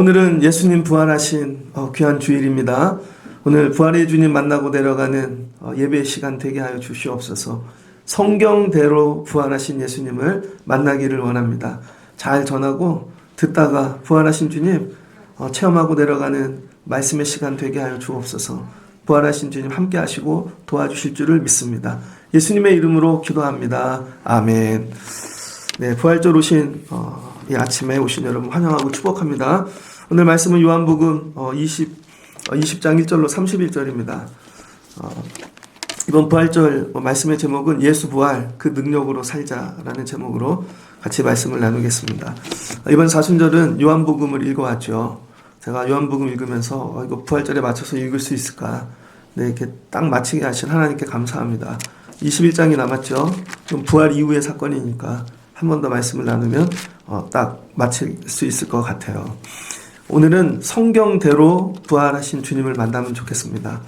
오늘은 예수님 부활하신 귀한 주일입니다. 오늘 부활의 주님 만나고 내려가는 예배 시간 되게 하여 주시옵소서. 성경대로 부활하신 예수님을 만나기를 원합니다. 잘 전하고 듣다가 부활하신 주님 체험하고 내려가는 말씀의 시간 되게 하여 주옵소서. 부활하신 주님 함께 하시고 도와주실 줄을 믿습니다. 예수님의 이름으로 기도합니다. 아멘. 네, 부활절 오신 이 아침에 오신 여러분 환영하고 축복합니다. 오늘 말씀은 요한복음 20장 1절로 31절입니다. 이번 부활절 말씀의 제목은 예수 부활 그 능력으로 살자라는 제목으로 같이 말씀을 나누겠습니다. 이번 사순절은 요한복음을 읽어왔죠. 제가 요한복음 읽으면서 이거 부활절에 맞춰서 읽을 수 있을까? 네, 이렇게 딱 마치게 하신 하나님께 감사합니다. 21장이 남았죠. 좀 부활 이후의 사건이니까 한 번 더 말씀을 나누면 딱 마칠 수 있을 것 같아요. 오늘은 성경대로 부활하신 주님을 만나면 좋겠습니다.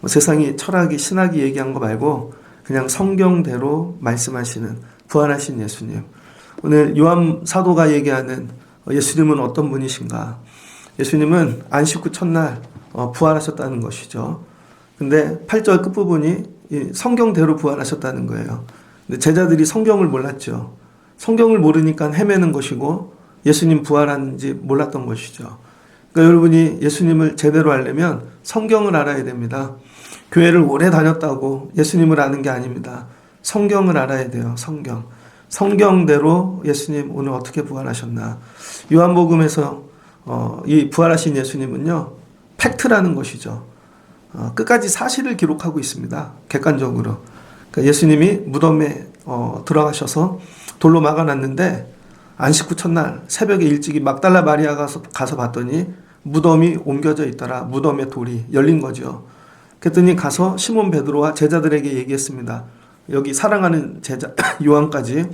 세상이 철학이 신학이 얘기한 거 말고 그냥 성경대로 말씀하시는 부활하신 예수님. 오늘 요한 사도가 얘기하는 예수님은 어떤 분이신가? 예수님은 안식 후 첫날 부활하셨다는 것이죠. 근데 8절 끝부분이 성경대로 부활하셨다는 거예요. 근데 제자들이 성경을 몰랐죠. 성경을 모르니까 헤매는 것이고 예수님 부활하는지 몰랐던 것이죠. 그러니까 여러분이 예수님을 제대로 알려면 성경을 알아야 됩니다. 교회를 오래 다녔다고 예수님을 아는 게 아닙니다. 성경을 알아야 돼요. 성경. 성경대로 예수님 오늘 어떻게 부활하셨나. 요한복음에서 이 부활하신 예수님은요. 팩트라는 것이죠. 끝까지 사실을 기록하고 있습니다. 객관적으로. 그러니까 예수님이 무덤에 들어가셔서 돌로 막아놨는데 안식 후 첫날 새벽에 일찍이 막달라 마리아가 가서 봤더니 무덤이 옮겨져 있더라. 무덤에 돌이 열린 거죠. 그랬더니 가서 시몬 베드로와 제자들에게 얘기했습니다. 여기 사랑하는 제자 요한까지.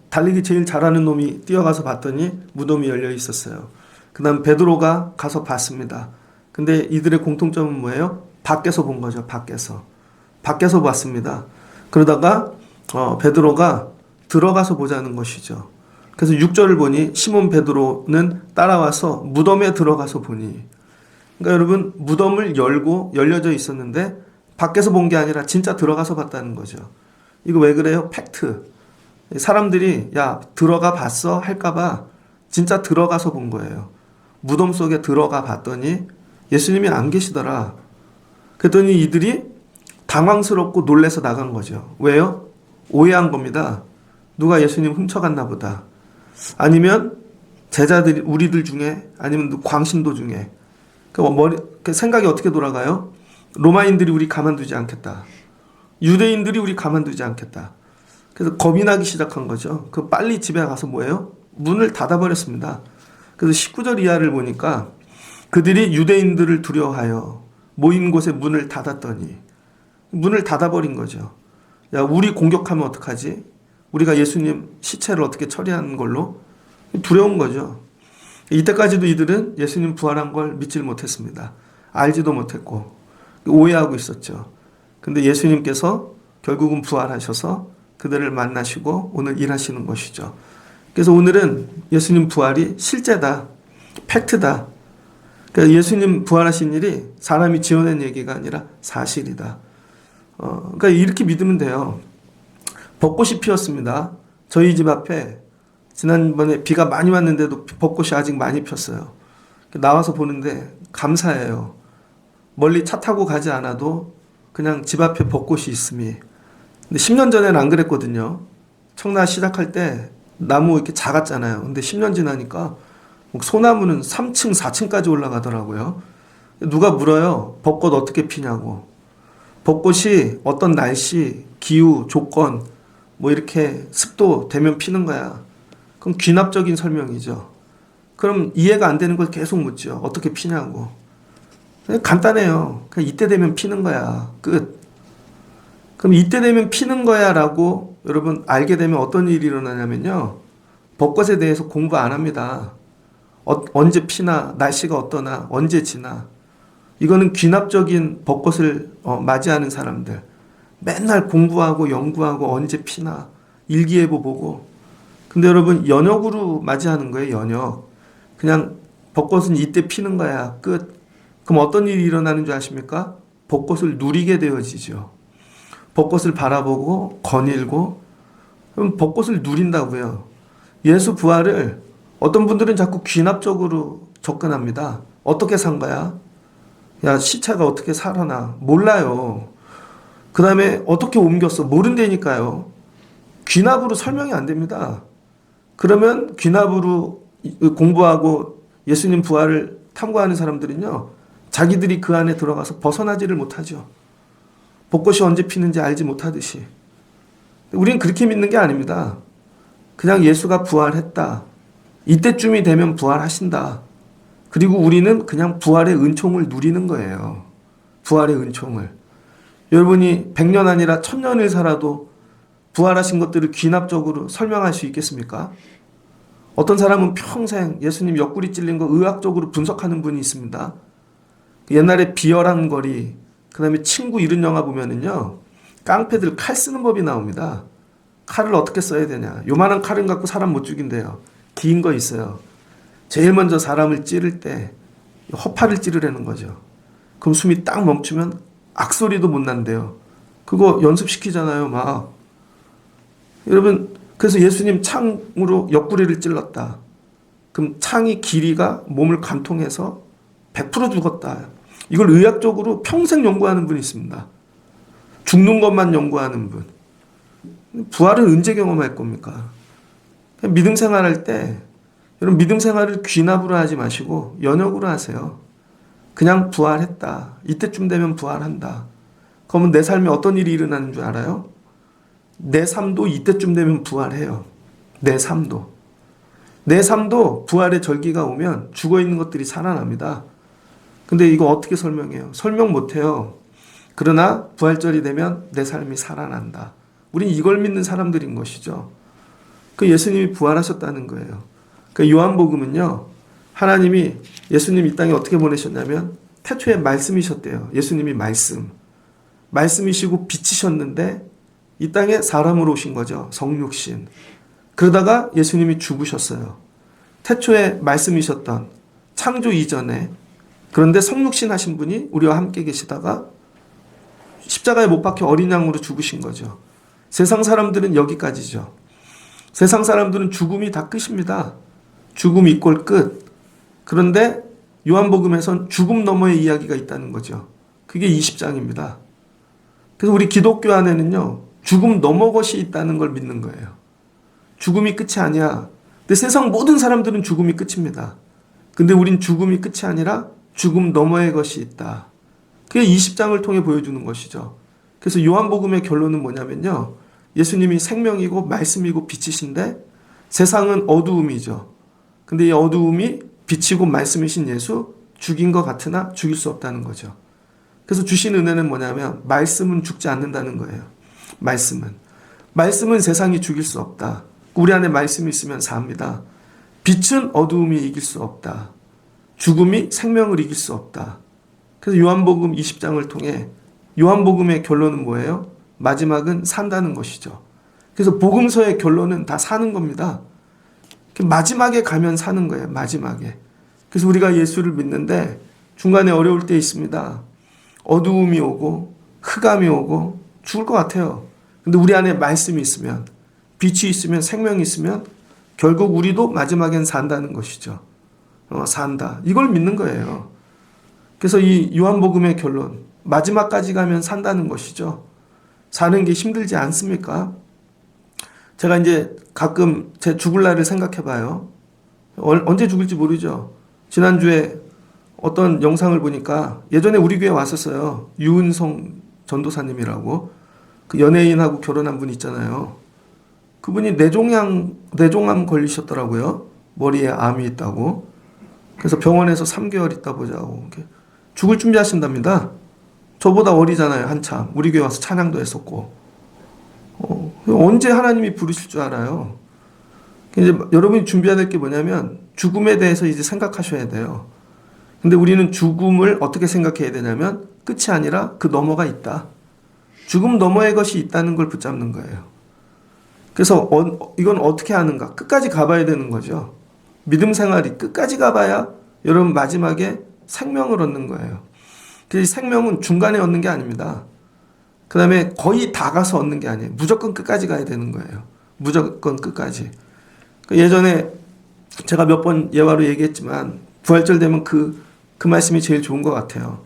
달리기 제일 잘하는 놈이 뛰어가서 봤더니 무덤이 열려 있었어요. 그 다음 베드로가 가서 봤습니다. 근데 이들의 공통점은 뭐예요? 밖에서 본 거죠. 밖에서 봤습니다. 그러다가 베드로가 들어가서 보자는 것이죠. 그래서 6절을 보니 시몬 베드로는 따라와서 무덤에 들어가서 보니, 그러니까 여러분 무덤을 열고 열려져 있었는데 밖에서 본 게 아니라 진짜 들어가서 봤다는 거죠. 이거 왜 그래요? 팩트. 사람들이 야 들어가 봤어? 할까봐 진짜 들어가서 본 거예요. 무덤 속에 들어가 봤더니 예수님이 안 계시더라. 그랬더니 이들이 당황스럽고 놀래서 나간 거죠. 왜요? 오해한 겁니다. 누가 예수님 훔쳐갔나 보다. 아니면 제자들이 우리들 중에 아니면 광신도 중에 생각이 어떻게 돌아가요? 로마인들이 우리 가만두지 않겠다. 유대인들이 우리 가만두지 않겠다. 그래서 겁이 나기 시작한 거죠. 그 빨리 집에 가서 뭐예요? 문을 닫아버렸습니다. 그래서 19절 이하를 보니까 그들이 유대인들을 두려워하여 모인 곳에 문을 닫았더니 문을 닫아버린 거죠. 야, 우리 공격하면 어떡하지? 우리가 예수님 시체를 어떻게 처리하는 걸로? 두려운 거죠. 이때까지도 이들은 예수님 부활한 걸 믿질 못했습니다. 알지도 못했고 오해하고 있었죠. 근데 예수님께서 결국은 부활하셔서 그들을 만나시고 오늘 일하시는 것이죠. 그래서 오늘은 예수님 부활이 실제다. 팩트다. 그러니까 예수님 부활하신 일이 사람이 지어낸 얘기가 아니라 사실이다. 그러니까 이렇게 믿으면 돼요. 벚꽃이 피었습니다. 저희 집 앞에 지난번에 비가 많이 왔는데도 벚꽃이 아직 많이 폈어요. 나와서 보는데 감사해요. 멀리 차 타고 가지 않아도 그냥 집 앞에 벚꽃이 있음이. 근데 10년 전에는 안 그랬거든요. 청라 시작할 때 나무 이렇게 작았잖아요. 근데 10년 지나니까 소나무는 3층, 4층까지 올라가더라고요. 누가 물어요. 벚꽃 어떻게 피냐고. 벚꽃이 어떤 날씨, 기후, 조건, 이렇게 습도 되면 피는 거야. 그럼 귀납적인 설명이죠. 그럼 이해가 안 되는 걸 계속 묻죠. 어떻게 피냐고. 간단해요. 그냥 이때 되면 피는 거야. 끝. 그럼 이때 되면 피는 거야 라고 여러분 알게 되면 어떤 일이 일어나냐면요. 벚꽃에 대해서 공부 안 합니다. 언제 피나, 날씨가 어떠나, 언제 지나. 이거는 귀납적인 벚꽃을 맞이하는 사람들. 맨날 공부하고 연구하고 언제 피나 일기예보 보고. 근데 여러분 연역으로 맞이하는 거예요. 연역. 그냥 벚꽃은 이때 피는 거야. 끝. 그럼 어떤 일이 일어나는 줄 아십니까? 벚꽃을 누리게 되어지죠. 벚꽃을 바라보고 거닐고, 그럼 벚꽃을 누린다고요. 예수 부활을 어떤 분들은 자꾸 귀납적으로 접근합니다. 어떻게 산 거야? 야, 시체가 어떻게 살아나? 몰라요. 그 다음에 어떻게 옮겼어? 모른다니까요. 귀납으로 설명이 안 됩니다. 그러면 귀납으로 공부하고 예수님 부활을 탐구하는 사람들은요, 자기들이 그 안에 들어가서 벗어나지를 못하죠. 벚꽃이 언제 피는지 알지 못하듯이. 우리는 그렇게 믿는 게 아닙니다. 그냥 예수가 부활했다. 이때쯤이 되면 부활하신다. 그리고 우리는 그냥 부활의 은총을 누리는 거예요. 부활의 은총을. 여러분이 100년 아니라 1000년을 살아도 부활하신 것들을 귀납적으로 설명할 수 있겠습니까? 어떤 사람은 평생 예수님 옆구리 찔린 거 의학적으로 분석하는 분이 있습니다. 옛날에 비열한 거리, 그 다음에 친구 이런 영화 보면은요, 깡패들 칼 쓰는 법이 나옵니다. 칼을 어떻게 써야 되냐. 요만한 칼은 갖고 사람 못 죽인대요. 긴 거 있어요. 제일 먼저 사람을 찌를 때 허파를 찌르라는 거죠. 그럼 숨이 딱 멈추면 악소리도 못 난대요. 그거 연습시키잖아요, 막. 여러분, 그래서 예수님 창으로 옆구리를 찔렀다. 그럼 창이 길이가 몸을 관통해서 100% 죽었다. 이걸 의학적으로 평생 연구하는 분이 있습니다. 죽는 것만 연구하는 분. 부활은 언제 경험할 겁니까? 믿음 생활할 때 여러분 믿음 생활을 귀납으로 하지 마시고 연역으로 하세요. 그냥 부활했다. 이때쯤 되면 부활한다. 그러면 내 삶에 어떤 일이 일어나는 줄 알아요? 내 삶도 이때쯤 되면 부활해요. 내 삶도. 내 삶도 부활의 절기가 오면 죽어있는 것들이 살아납니다. 근데 이거 어떻게 설명해요? 설명 못해요. 그러나 부활절이 되면 내 삶이 살아난다. 우린 이걸 믿는 사람들인 것이죠. 그 예수님이 부활하셨다는 거예요. 그 요한복음은요, 하나님이 예수님 이 땅에 어떻게 보내셨냐면 태초에 말씀이셨대요. 예수님이 말씀이시고 빛이셨는데 이 땅에 사람으로 오신 거죠. 성육신. 그러다가 예수님이 죽으셨어요. 태초에 말씀이셨던 창조 이전에. 그런데 성육신 하신 분이 우리와 함께 계시다가 십자가에 못 박혀 어린 양으로 죽으신 거죠. 세상 사람들은 여기까지죠. 세상 사람들은 죽음이 다 끝입니다. 죽음 이꼴 끝. 그런데 요한복음에선 죽음 너머의 이야기가 있다는 거죠. 그게 20장입니다. 그래서 우리 기독교 안에는요, 죽음 너머 것이 있다는 걸 믿는 거예요. 죽음이 끝이 아니야. 근데 세상 모든 사람들은 죽음이 끝입니다. 근데 우린 죽음이 끝이 아니라 죽음 너머의 것이 있다. 그게 20장을 통해 보여주는 것이죠. 그래서 요한복음의 결론은 뭐냐면요, 예수님이 생명이고 말씀이고 빛이신데 세상은 어두움이죠. 근데 이 어두움이 빛이고 말씀이신 예수 죽인 것 같으나 죽일 수 없다는 거죠. 그래서 주신 은혜는 뭐냐면 말씀은 죽지 않는다는 거예요. 말씀은 세상이 죽일 수 없다. 우리 안에 말씀이 있으면 삽니다. 빛은 어두움이 이길 수 없다. 죽음이 생명을 이길 수 없다. 그래서 요한복음 20장을 통해 요한복음의 결론은 뭐예요? 마지막은 산다는 것이죠. 그래서 복음서의 결론은 다 사는 겁니다. 마지막에 가면 사는 거예요. 마지막에. 그래서 우리가 예수를 믿는데 중간에 어려울 때 있습니다. 어두움이 오고 흑암이 오고 죽을 것 같아요. 근데 우리 안에 말씀이 있으면, 빛이 있으면, 생명이 있으면 결국 우리도 마지막엔 산다는 것이죠. 산다. 이걸 믿는 거예요. 그래서 이 요한복음의 결론, 마지막까지 가면 산다는 것이죠. 사는 게 힘들지 않습니까? 제가 이제 가끔 제 죽을 날을 생각해 봐요. 언제 죽을지 모르죠. 지난주에 어떤 영상을 보니까 예전에 우리 교회 왔었어요. 유은성 전도사님이라고. 그 연예인하고 결혼한 분 있잖아요. 그분이 뇌종암 걸리셨더라고요. 머리에 암이 있다고. 그래서 병원에서 3개월 있다 보자고. 죽을 준비하신답니다. 저보다 어리잖아요, 한참. 우리 교회 와서 찬양도 했었고. 언제 하나님이 부르실 줄 알아요. 이제 여러분이 준비해야 될 게 뭐냐면 죽음에 대해서 이제 생각하셔야 돼요. 근데 우리는 죽음을 어떻게 생각해야 되냐면 끝이 아니라 그 너머가 있다. 죽음 너머의 것이 있다는 걸 붙잡는 거예요. 그래서 이건 어떻게 하는가? 끝까지 가봐야 되는 거죠. 믿음 생활이 끝까지 가봐야 여러분 마지막에 생명을 얻는 거예요. 그 생명은 중간에 얻는 게 아닙니다. 그 다음에 거의 다 가서 얻는 게 아니에요. 무조건 끝까지 가야 되는 거예요. 무조건 끝까지. 예전에 제가 몇 번 예화로 얘기했지만 부활절 되면 그 말씀이 제일 좋은 것 같아요.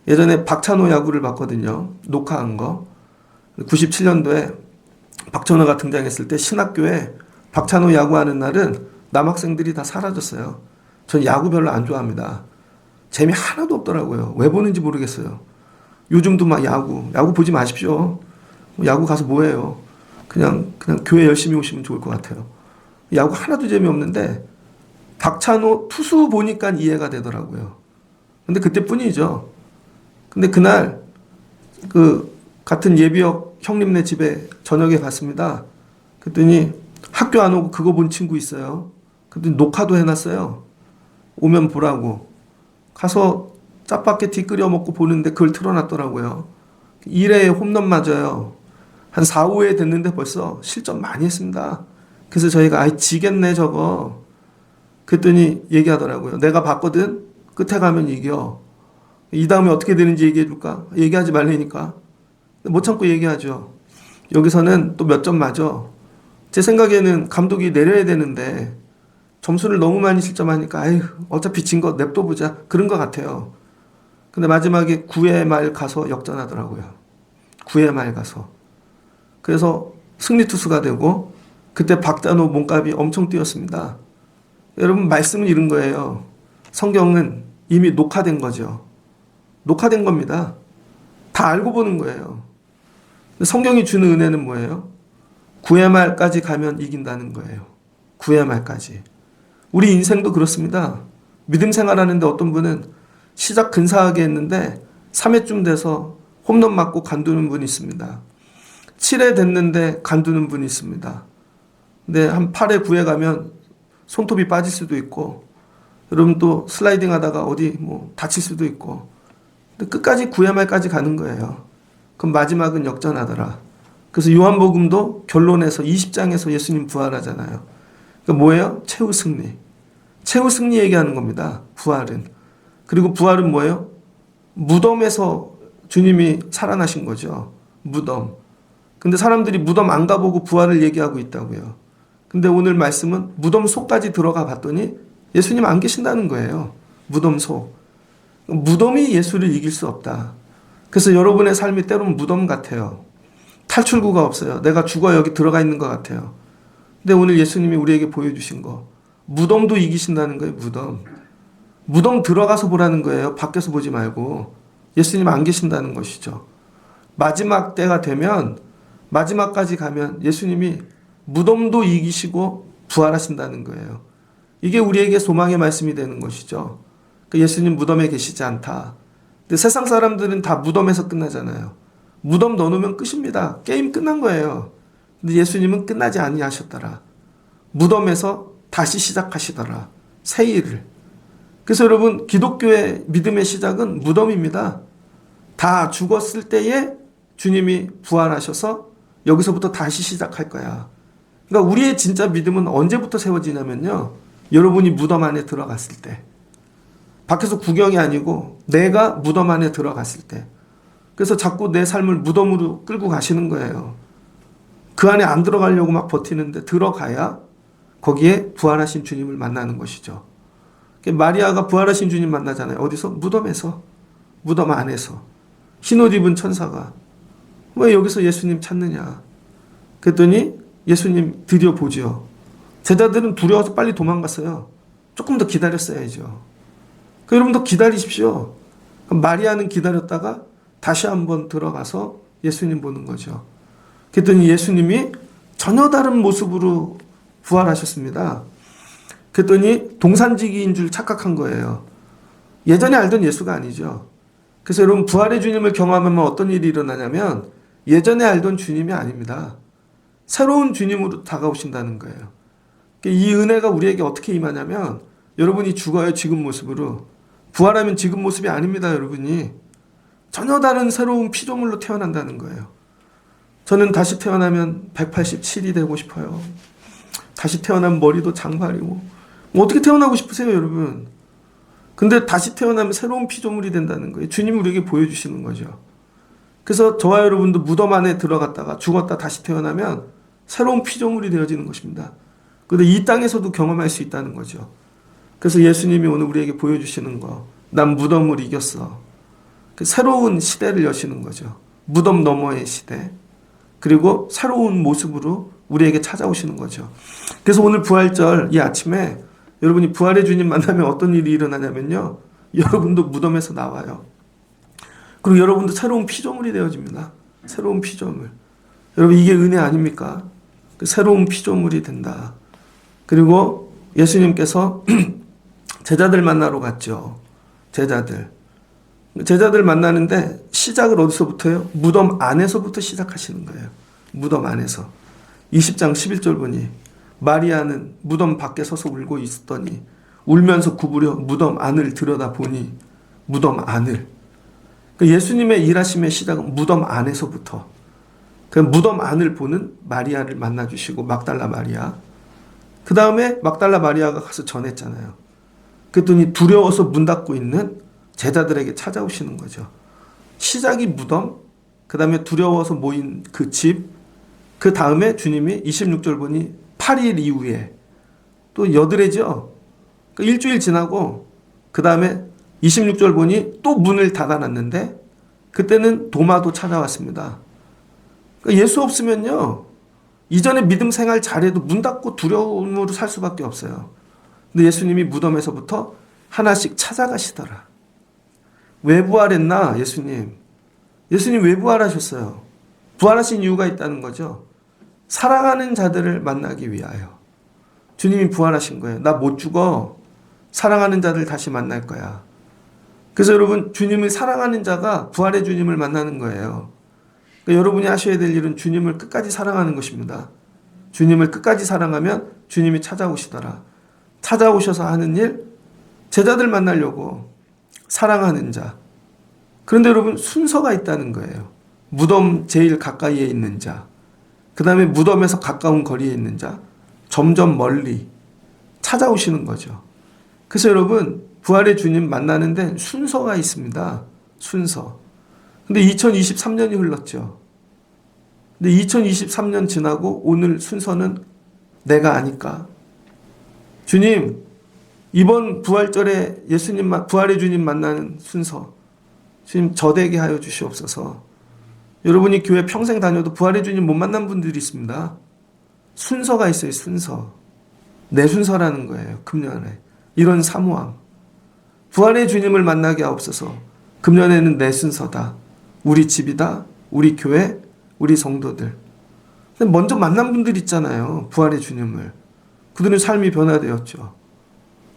예전에 박찬호 야구를 봤거든요. 녹화한 거. 97년도에 박찬호가 등장했을 때 신학교에 박찬호 야구하는 날은 남학생들이 다 사라졌어요. 전 야구 별로 안 좋아합니다. 재미 하나도 없더라고요. 왜 보는지 모르겠어요. 요즘도 막 야구 보지 마십시오. 야구 가서 뭐해요? 그냥 교회 열심히 오시면 좋을 것 같아요. 야구 하나도 재미없는데 박찬호 투수 보니까 이해가 되더라고요. 근데 그때뿐이죠. 근데 그날 그 같은 예비역 형님네 집에 저녁에 갔습니다. 그랬더니 학교 안 오고 그거 본 친구 있어요. 그랬더니 녹화도 해놨어요. 오면 보라고. 가서 짜파게티 끓여 먹고 보는데 그걸 틀어놨더라고요. 1회에 홈런 맞아요. 한 4, 5회 됐는데 벌써 실점 많이 했습니다. 그래서 저희가 아이 지겠네 저거. 그랬더니 얘기하더라고요. 내가 봤거든. 끝에 가면 이겨. 이 다음에 어떻게 되는지 얘기해줄까? 얘기하지 말라니까. 못 참고 얘기하죠. 여기서는 또 몇 점 맞아. 제 생각에는 감독이 내려야 되는데 점수를 너무 많이 실점하니까 아휴 어차피 진 거 냅둬보자 그런 것 같아요. 근데 마지막에 9회 말 가서 역전하더라고요. 9회 말 가서. 그래서 승리 투수가 되고 그때 박찬호 몸값이 엄청 뛰었습니다. 여러분 말씀은 이런 거예요. 성경은 이미 녹화된 거죠. 녹화된 겁니다. 다 알고 보는 거예요. 성경이 주는 은혜는 뭐예요? 9회 말까지 가면 이긴다는 거예요. 9회 말까지. 우리 인생도 그렇습니다. 믿음 생활하는데 어떤 분은 시작 근사하게 했는데 3회쯤 돼서 홈런 맞고 간두는 분이 있습니다. 7회 됐는데 간두는 분이 있습니다. 근데 한 8회, 9회 가면 손톱이 빠질 수도 있고 여러분 또 슬라이딩 하다가 어디 뭐 다칠 수도 있고 근데 끝까지 9회 말까지 가는 거예요. 그럼 마지막은 역전하더라. 그래서 요한복음도 결론에서 20장에서 예수님 부활하잖아요. 그러니까 뭐예요? 최후 승리. 최후 승리 얘기하는 겁니다. 부활은. 그리고 부활은 뭐예요? 무덤에서 주님이 살아나신 거죠. 무덤. 근데 사람들이 무덤 안 가보고 부활을 얘기하고 있다고요. 근데 오늘 말씀은 무덤 속까지 들어가 봤더니 예수님 안 계신다는 거예요. 무덤 속. 무덤이 예수를 이길 수 없다. 그래서 여러분의 삶이 때로는 무덤 같아요. 탈출구가 없어요. 내가 죽어 여기 들어가 있는 것 같아요. 근데 오늘 예수님이 우리에게 보여주신 거 무덤도 이기신다는 거예요. 무덤. 무덤 들어가서 보라는 거예요. 밖에서 보지 말고. 예수님 안 계신다는 것이죠. 마지막 때가 되면 마지막까지 가면 예수님이 무덤도 이기시고 부활하신다는 거예요. 이게 우리에게 소망의 말씀이 되는 것이죠. 예수님 무덤에 계시지 않다. 근데 세상 사람들은 다 무덤에서 끝나잖아요. 무덤 넣어놓으면 끝입니다. 게임 끝난 거예요. 근데 예수님은 끝나지 아니하셨더라. 무덤에서 다시 시작하시더라. 새 일을. 그래서 여러분 기독교의 믿음의 시작은 무덤입니다. 다 죽었을 때에 주님이 부활하셔서 여기서부터 다시 시작할 거야. 그러니까 우리의 진짜 믿음은 언제부터 세워지냐면요. 여러분이 무덤 안에 들어갔을 때. 밖에서 구경이 아니고 내가 무덤 안에 들어갔을 때. 그래서 자꾸 내 삶을 무덤으로 끌고 가시는 거예요. 그 안에 안 들어가려고 막 버티는데 들어가야 거기에 부활하신 주님을 만나는 것이죠. 마리아가 부활하신 주님 만나잖아요. 어디서? 무덤에서. 무덤 안에서. 흰옷 입은 천사가 왜 여기서 예수님 찾느냐. 그랬더니 예수님 드디어 보지요. 제자들은 두려워서 빨리 도망갔어요. 조금 더 기다렸어야죠. 여러분 더 기다리십시오. 마리아는 기다렸다가 다시 한번 들어가서 예수님 보는 거죠. 그랬더니 예수님이 전혀 다른 모습으로 부활하셨습니다. 그랬더니 동산지기인 줄 착각한 거예요. 예전에 알던 예수가 아니죠. 그래서 여러분 부활의 주님을 경험하면 어떤 일이 일어나냐면 예전에 알던 주님이 아닙니다. 새로운 주님으로 다가오신다는 거예요. 이 은혜가 우리에게 어떻게 임하냐면 여러분이 죽어요 지금 모습으로. 부활하면 지금 모습이 아닙니다. 여러분이. 전혀 다른 새로운 피조물로 태어난다는 거예요. 저는 다시 태어나면 187이 되고 싶어요. 다시 태어나면 머리도 장발이고. 어떻게 태어나고 싶으세요 여러분? 근데 다시 태어나면 새로운 피조물이 된다는 거예요. 주님이 우리에게 보여주시는 거죠. 그래서 저와 여러분도 무덤 안에 들어갔다가 죽었다 다시 태어나면 새로운 피조물이 되어지는 것입니다. 그런데 이 땅에서도 경험할 수 있다는 거죠. 그래서 예수님이 오늘 우리에게 보여주시는 거, 난 무덤을 이겼어. 새로운 시대를 여시는 거죠. 무덤 너머의 시대. 그리고 새로운 모습으로 우리에게 찾아오시는 거죠. 그래서 오늘 부활절 이 아침에 여러분이 부활의 주님 만나면 어떤 일이 일어나냐면요. 여러분도 무덤에서 나와요. 그리고 여러분도 새로운 피조물이 되어집니다. 새로운 피조물. 여러분 이게 은혜 아닙니까? 새로운 피조물이 된다. 그리고 예수님께서 제자들 만나러 갔죠. 제자들 만나는데 시작을 어디서부터요? 무덤 안에서부터 시작하시는 거예요. 무덤 안에서. 20장 11절 보니 마리아는 무덤 밖에 서서 울고 있었더니 울면서 구부려 무덤 안을 들여다보니 무덤 안을. 예수님의 일하심의 시작은 무덤 안에서부터. 그 무덤 안을 보는 마리아를 만나주시고 막달라 마리아. 그 다음에 막달라 마리아가 가서 전했잖아요. 그랬더니 두려워서 문 닫고 있는 제자들에게 찾아오시는 거죠. 시작이 무덤, 그 다음에 두려워서 모인 그 집, 그 다음에 주님이 26절 보니 8일 이후에 또 여드레죠. 일주일 지나고 그 다음에 26절 보니 또 문을 닫아놨는데 그때는 도마도 찾아왔습니다. 예수 없으면요. 이전에 믿음 생활 잘해도 문 닫고 두려움으로 살 수밖에 없어요. 근데 예수님이 무덤에서부터 하나씩 찾아가시더라. 왜 부활했나 예수님? 예수님 왜 부활하셨어요? 부활하신 이유가 있다는 거죠. 사랑하는 자들을 만나기 위하여. 주님이 부활하신 거예요. 나 못 죽어. 사랑하는 자들 다시 만날 거야. 그래서 여러분 주님을 사랑하는 자가 부활의 주님을 만나는 거예요. 그러니까 여러분이 하셔야 될 일은 주님을 끝까지 사랑하는 것입니다. 주님을 끝까지 사랑하면 주님이 찾아오시더라. 찾아오셔서 하는 일, 제자들 만나려고 사랑하는 자. 그런데 여러분 순서가 있다는 거예요. 무덤 제일 가까이에 있는 자, 그 다음에 무덤에서 가까운 거리에 있는 자, 점점 멀리 찾아오시는 거죠. 그래서 여러분 부활의 주님 만나는 데 순서가 있습니다. 순서. 근데 2023년이 흘렀죠. 근데 2023년 지나고 오늘 순서는 내가 아닐까? 주님, 이번 부활절에 예수님, 부활의 주님 만나는 순서, 주님 저되게 하여 주시옵소서. 여러분이 교회 평생 다녀도 부활의 주님 못 만난 분들이 있습니다. 순서가 있어요, 순서. 내 순서라는 거예요, 금년에. 이런 사모함. 부활의 주님을 만나게 하옵소서. 금년에는 내 순서다. 우리 집이다. 우리 교회, 우리 성도들. 근데 먼저 만난 분들 있잖아요, 부활의 주님을. 그들은 삶이 변화되었죠.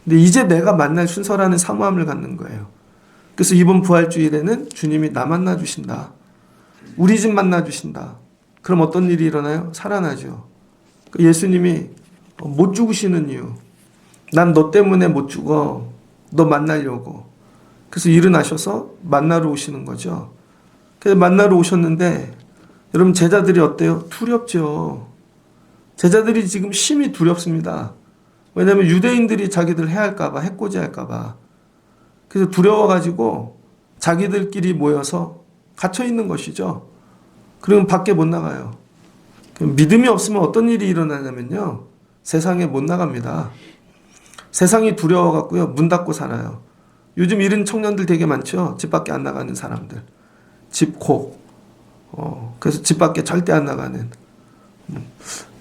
근데 이제 내가 만날 순서라는 사모함을 갖는 거예요. 그래서 이번 부활주일에는 주님이 나 만나주신다. 우리 집 만나주신다. 그럼 어떤 일이 일어나요? 살아나죠. 예수님이 못 죽으시는 이유. 난 너 때문에 못 죽어. 너 만나려고. 그래서 일어나셔서 만나러 오시는 거죠. 그래서 만나러 오셨는데 여러분 제자들이 어때요? 두렵죠. 제자들이 지금 심히 두렵습니다. 왜냐하면 유대인들이 자기들 해할까봐, 해코지할까봐. 그래서 두려워가지고 자기들끼리 모여서 갇혀있는 것이죠. 그러면 밖에 못 나가요. 믿음이 없으면 어떤 일이 일어나냐면요. 세상에 못 나갑니다. 세상이 두려워갖고요. 문 닫고 살아요. 요즘 이런 청년들 되게 많죠. 집 밖에 안 나가는 사람들. 집콕. 그래서 집 밖에 절대 안 나가는.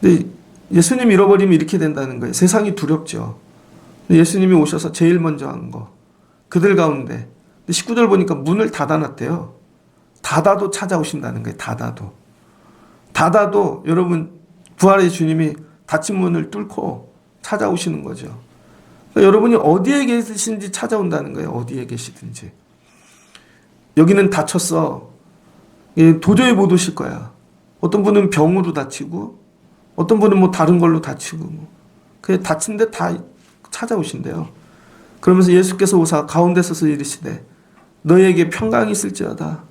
근데 예수님 잃어버리면 이렇게 된다는 거예요. 세상이 두렵죠. 예수님이 오셔서 제일 먼저 한 거. 그들 가운데. 19절 보니까 문을 닫아놨대요. 닫아도 찾아오신다는 거예요. 닫아도. 닫아도 여러분 부활의 주님이 닫힌 문을 뚫고 찾아오시는 거죠. 그러니까 여러분이 어디에 계시든지 찾아온다는 거예요. 어디에 계시든지. 여기는 닫혔어. 도저히 못 오실 거야. 어떤 분은 병으로 다치고 어떤 분은 뭐 다른 걸로 다치고 그 다친 데 다 찾아오신대요. 그러면서 예수께서 오사 가운데 서서 이르시되 너희에게 평강이 있을지어다.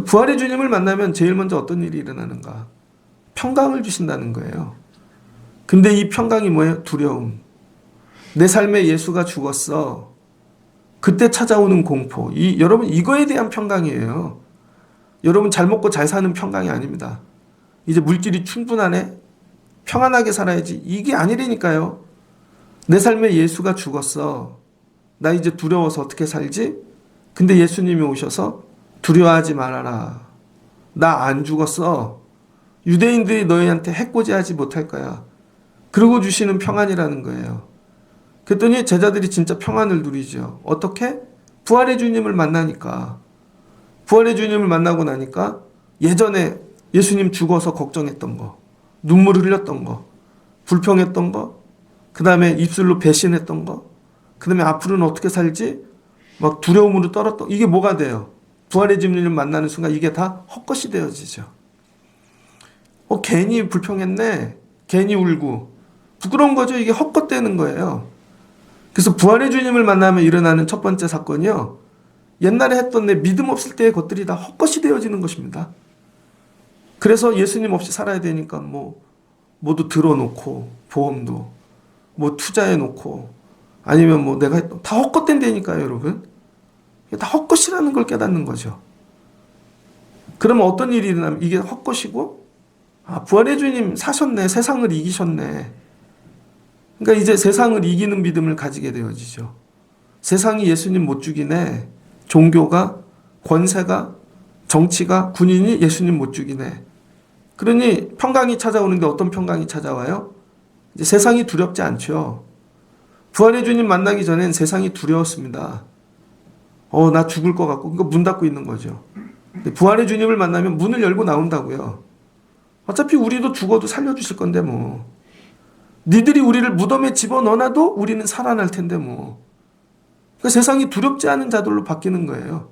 부활의 주님을 만나면 제일 먼저 어떤 일이 일어나는가? 평강을 주신다는 거예요. 근데 이 평강이 뭐예요? 두려움. 내 삶에 예수가 죽었어. 그때 찾아오는 공포, 여러분 이거에 대한 평강이에요. 여러분 잘 먹고 잘 사는 평강이 아닙니다. 이제 물질이 충분하네, 평안하게 살아야지, 이게 아니라니까요. 내 삶에 예수가 죽었어. 나 이제 두려워서 어떻게 살지? 근데 예수님이 오셔서 두려워하지 말아라. 나 안 죽었어. 유대인들이 너희한테 해코지하지 못할 거야. 그러고 주시는 평안이라는 거예요. 그랬더니 제자들이 진짜 평안을 누리죠. 어떻게? 부활의 주님을 만나니까. 부활의 주님을 만나고 나니까 예전에 예수님 죽어서 걱정했던 거, 눈물을 흘렸던 거, 불평했던 거, 그 다음에 입술로 배신했던 거, 그 다음에 앞으로는 어떻게 살지? 막 두려움으로 떨었던, 이게 뭐가 돼요? 부활의 주님을 만나는 순간 이게 다 헛것이 되어지죠. 괜히 불평했네. 괜히 울고. 부끄러운 거죠. 이게 헛것되는 거예요. 그래서 부활의 주님을 만나면 일어나는 첫 번째 사건이요, 옛날에 했던 내 믿음 없을 때의 것들이 다 헛것이 되어지는 것입니다. 그래서 예수님 없이 살아야 되니까 모두 들어놓고, 보험도 투자해 놓고, 아니면 내가 했던, 다 헛것된다니까요, 여러분. 다 헛것이라는 걸 깨닫는 거죠. 그러면 어떤 일이 일어나면 이게 헛것이고, 부활의 주님 사셨네, 세상을 이기셨네. 그러니까 이제 세상을 이기는 믿음을 가지게 되어지죠. 세상이 예수님 못 죽이네. 종교가, 권세가, 정치가, 군인이 예수님 못 죽이네. 그러니 평강이 찾아오는데 어떤 평강이 찾아와요? 이제 세상이 두렵지 않죠. 부활의 주님 만나기 전엔 세상이 두려웠습니다. 나 죽을 것 같고, 그러니까 문 닫고 있는 거죠. 근데 부활의 주님을 만나면 문을 열고 나온다고요. 어차피 우리도 죽어도 살려주실 건데 니들이 우리를 무덤에 집어넣어놔도 우리는 살아날 텐데 그러니까 세상이 두렵지 않은 자들로 바뀌는 거예요.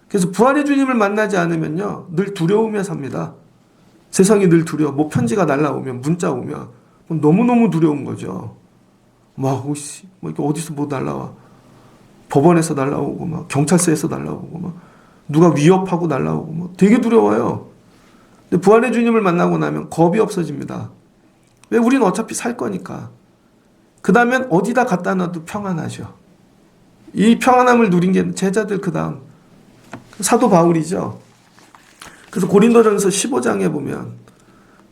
그래서 부활의 주님을 만나지 않으면요, 늘 두려우며 삽니다. 세상이 늘 두려워. 편지가 날라오면, 문자 오면 너무너무 두려운 거죠. 이렇게 어디서 날라와. 법원에서 날라오고, 경찰서에서 날라오고, 누가 위협하고 날라오고, 되게 두려워요. 근데 부활의 주님을 만나고 나면 겁이 없어집니다. 왜? 우리는 어차피 살 거니까. 그 다음엔 어디다 갖다 놔도 평안하죠. 이 평안함을 누린 게 제자들, 그 다음 사도 바울이죠. 그래서 고린도전서 15장에 보면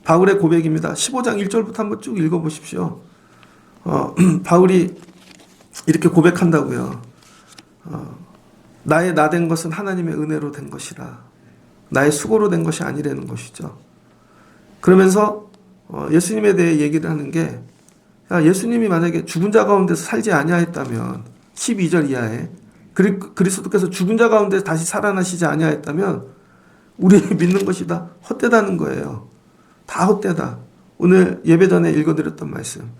바울의 고백입니다. 15장 1절부터 한번 쭉 읽어보십시오. 바울이 이렇게 고백한다고요. 나의 나된 것은 하나님의 은혜로 된 것이라. 나의 수고로 된 것이 아니라는 것이죠. 그러면서 예수님에 대해 얘기를 하는 게, 예수님이 만약에 죽은 자 가운데서 살지 아니하였다면, 12절 이하에 그리스도께서 죽은 자 가운데 다시 살아나시지 아니하였다면 우리 믿는 것이 다 헛되다는 거예요. 다 헛되다. 오늘 예배 전에 읽어드렸던 말씀,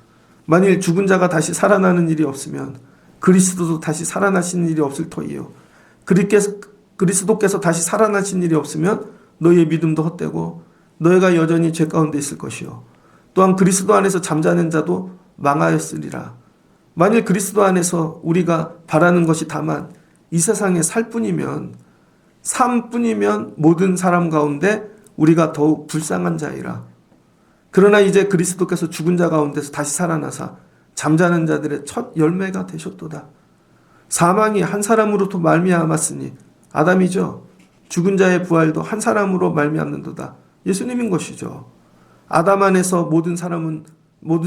만일 죽은 자가 다시 살아나는 일이 없으면 그리스도도 다시 살아나시는 일이 없을 터이요, 그리스도께서 다시 살아나신 일이 없으면 너희의 믿음도 헛되고 너희가 여전히 죄 가운데 있을 것이요, 또한 그리스도 안에서 잠자는 자도 망하였으리라. 만일 그리스도 안에서 우리가 바라는 것이 다만 이 세상에 살 뿐이면, 삶뿐이면 모든 사람 가운데 우리가 더욱 불쌍한 자이라. 그러나 이제 그리스도께서 죽은 자 가운데서 다시 살아나사 잠자는 자들의 첫 열매가 되셨도다. 사망이 한 사람으로부터 말미암았으니, 아담이죠. 죽은 자의 부활도 한 사람으로 말미암는도다. 예수님인 것이죠. 아담 안에서 모든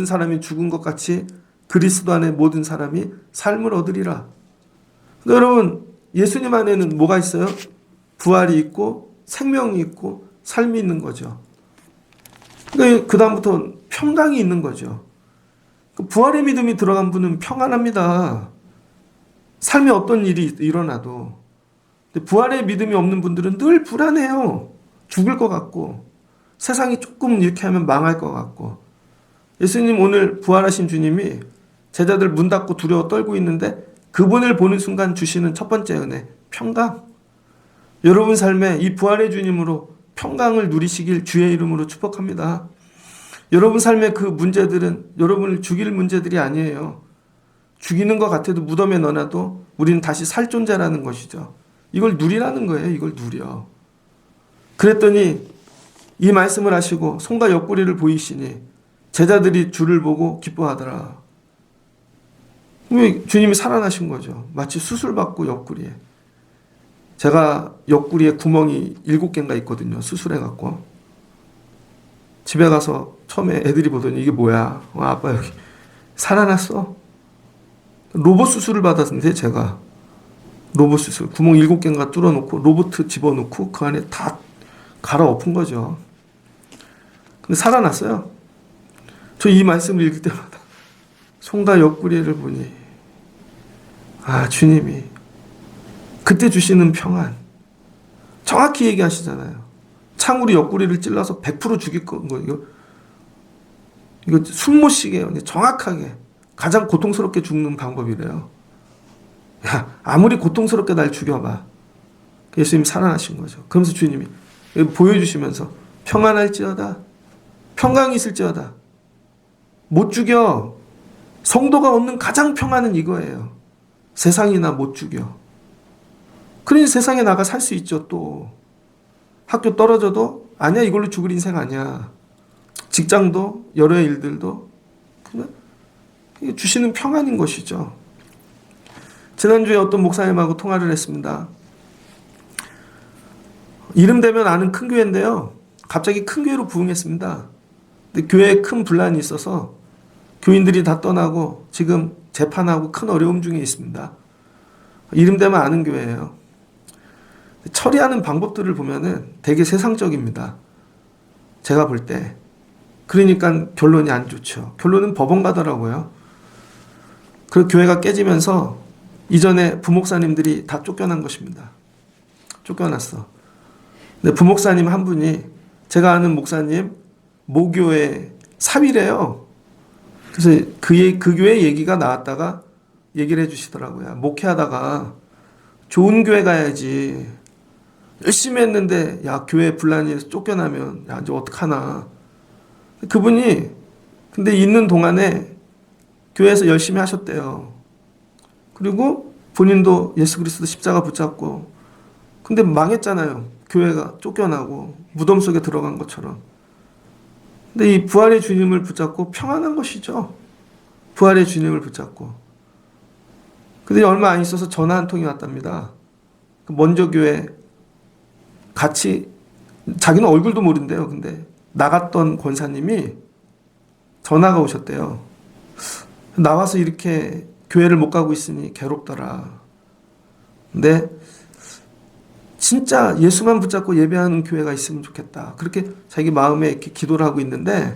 사람이 죽은 것 같이 그리스도 안에 모든 사람이 삶을 얻으리라. 그러니까 여러분, 예수님 안에는 뭐가 있어요? 부활이 있고 생명이 있고 삶이 있는 거죠. 그러니까 그 다음부터 평강이 있는 거죠. 부활의 믿음이 들어간 분은 평안합니다. 삶에 어떤 일이 일어나도. 근데 부활의 믿음이 없는 분들은 늘 불안해요. 죽을 것 같고, 세상이 조금 이렇게 하면 망할 것 같고. 예수님, 오늘 부활하신 주님이 제자들 문 닫고 두려워 떨고 있는데 그분을 보는 순간 주시는 첫 번째 은혜, 평강. 여러분 삶에 이 부활의 주님으로 평강을 누리시길 주의 이름으로 축복합니다. 여러분 삶의 그 문제들은 여러분을 죽일 문제들이 아니에요. 죽이는 것 같아도 무덤에 넣어놔도 우리는 다시 살 존재라는 것이죠. 이걸 누리라는 거예요. 이걸 누려. 그랬더니 이 말씀을 하시고 손과 옆구리를 보이시니 제자들이 주를 보고 기뻐하더라. 왜 주님이 살아나신 거죠. 마치 수술받고 옆구리에. 제가 옆구리에 구멍이 7개인가 있거든요. 수술해갖고. 집에 가서 처음에 애들이 보더니 이게 뭐야. 아빠 여기 살아났어. 로봇 수술을 받았는데 제가. 로봇 수술. 구멍 7개인가 뚫어놓고 로봇 집어넣고 그 안에 다 갈아엎은 거죠. 근데 살아났어요. 저 이 말씀을 읽을 때마다 손과 옆구리를 보니 주님이 그때 주시는 평안 정확히 얘기하시잖아요. 창으로 옆구리를 찔러서 100% 죽일 거예요. 이거 숨 못 쉬게 해요. 정확하게 가장 고통스럽게 죽는 방법이래요. 야, 아무리 고통스럽게 날 죽여봐. 예수님이 살아나신 거죠. 그러면서 주님이 보여주시면서 평안할지어다. 평강이 있을지어다. 못 죽여. 성도가 얻는 가장 평안은 이거예요. 세상이나 못 죽여. 그러니 세상에 나가 살 수 있죠. 또 학교 떨어져도 아니야 이걸로 죽을 인생 아니야. 직장도 여러 일들도 그냥 주시는 평안인 것이죠. 지난주에 어떤 목사님하고 통화를 했습니다. 이름 되면 아는 큰 교회인데요. 갑자기 큰 교회로 부흥했습니다. 근데 교회에 큰 분란이 있어서 교인들이 다 떠나고 지금 재판하고 큰 어려움 중에 있습니다. 이름 되면 아는 교회예요. 처리하는 방법들을 보면은 되게 세상적입니다. 제가 볼 때. 그러니까 결론이 안 좋죠. 결론은 법원 가더라고요. 그 교회가 깨지면서 이전에 부목사님들이 다 쫓겨난 것입니다. 쫓겨났어. 근데 부목사님 한 분이 제가 아는 목사님 모교의 사위래요. 그래서 그 교회 얘기가 나왔다가 얘기를 해주시더라고요. 목회하다가 좋은 교회 가야지. 열심히 했는데 야 교회 분란에서 쫓겨나면 야 이제 어떡하나. 그분이 근데 있는 동안에 교회에서 열심히 하셨대요. 그리고 본인도 예수 그리스도 십자가 붙잡고 근데 망했잖아요. 교회가 쫓겨나고 무덤 속에 들어간 것처럼. 근데 이 부활의 주님을 붙잡고 평안한 것이죠. 부활의 주님을 붙잡고. 근데 얼마 안 있어서 전화 한 통이 왔답니다. 먼저 교회 같이 자기는 얼굴도 모른대요. 근데 나갔던 권사님이 전화가 오셨대요. 나와서 이렇게 교회를 못 가고 있으니 괴롭더라. 근데 진짜 예수만 붙잡고 예배하는 교회가 있으면 좋겠다. 그렇게 자기 마음에 이렇게 기도를 하고 있는데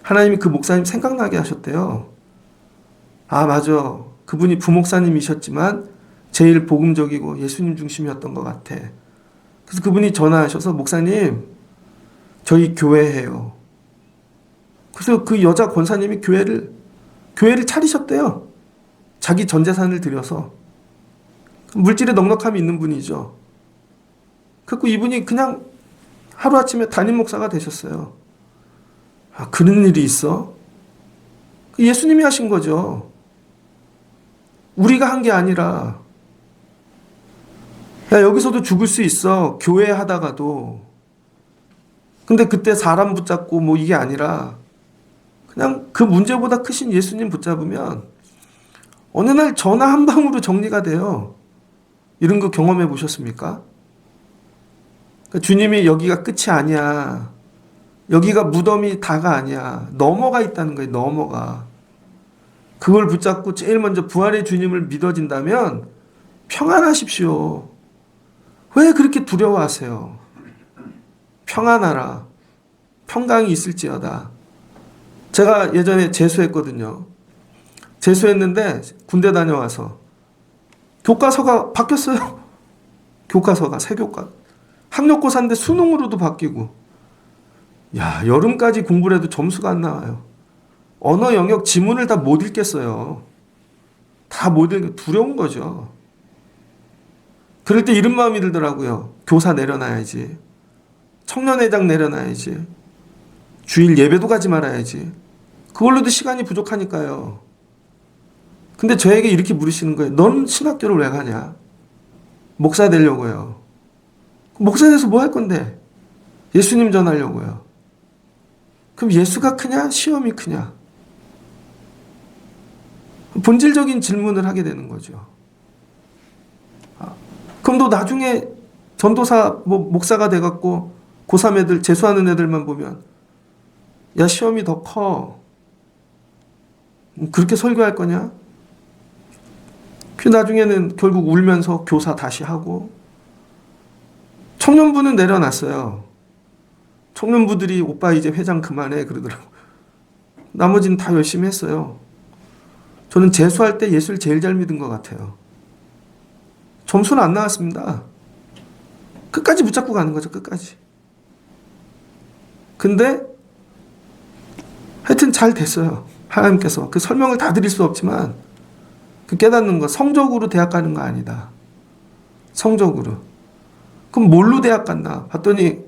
하나님이 그 목사님 생각나게 하셨대요. 맞아. 그분이 부목사님이셨지만 제일 복음적이고 예수님 중심이었던 것 같아. 그래서 그분이 전화하셔서 목사님 저희 교회해요. 그래서 그 여자 권사님이 교회를 차리셨대요. 자기 전 재산을 들여서. 물질에 넉넉함이 있는 분이죠. 그래서 이분이 그냥 하루아침에 담임 목사가 되셨어요. 그런 일이 있어? 예수님이 하신 거죠. 우리가 한 게 아니라 야 여기서도 죽을 수 있어. 교회 하다가도. 근데 그때 사람 붙잡고 뭐 이게 아니라 그냥 그 문제보다 크신 예수님 붙잡으면 어느 날 전화 한 방으로 정리가 돼요. 이런 거 경험해 보셨습니까? 그러니까 주님이 여기가 끝이 아니야. 여기가 무덤이 다가 아니야. 넘어가 있다는 거예요. 넘어가. 그걸 붙잡고 제일 먼저 부활의 주님을 믿어진다면 평안하십시오. 왜 그렇게 두려워하세요? 평안하라. 평강이 있을지어다. 제가 예전에 재수했거든요. 재수했는데 군대 다녀와서 교과서가 바뀌었어요. 교과서가 새 교과. 학력고사인데 수능으로도 바뀌고. 야, 여름까지 공부를 해도 점수가 안 나와요. 언어 영역 지문을 다 못 읽겠어요. 다 못 읽고 두려운 거죠. 그럴 때 이런 마음이 들더라고요. 교사 내려놔야지. 청년회장 내려놔야지. 주일 예배도 가지 말아야지. 그걸로도 시간이 부족하니까요. 근데 저에게 이렇게 물으시는 거예요. 넌 신학교를 왜 가냐? 목사 되려고요. 목사 돼서 뭐 할 건데? 예수님 전하려고요. 그럼 예수가 크냐? 시험이 크냐? 본질적인 질문을 하게 되는 거죠. 그럼 너 나중에 전도사, 목사가 돼갖고 고3 애들, 재수하는 애들만 보면, 야, 시험이 더 커. 그렇게 설교할 거냐? 그 나중에는 결국 울면서 교사 다시 하고, 청년부는 내려놨어요. 청년부들이 오빠 이제 회장 그만해 그러더라고. 나머지는 다 열심히 했어요. 저는 재수할 때 예수를 제일 잘 믿은 것 같아요. 점수는 안 나왔습니다. 끝까지 붙잡고 가는 거죠, 끝까지. 근데 하여튼 잘 됐어요. 하나님께서. 그 설명을 다 드릴 수 없지만 그 깨닫는 거, 성적으로 대학 가는 거 아니다. 성적으로. 그럼 뭘로 대학 갔나? 봤더니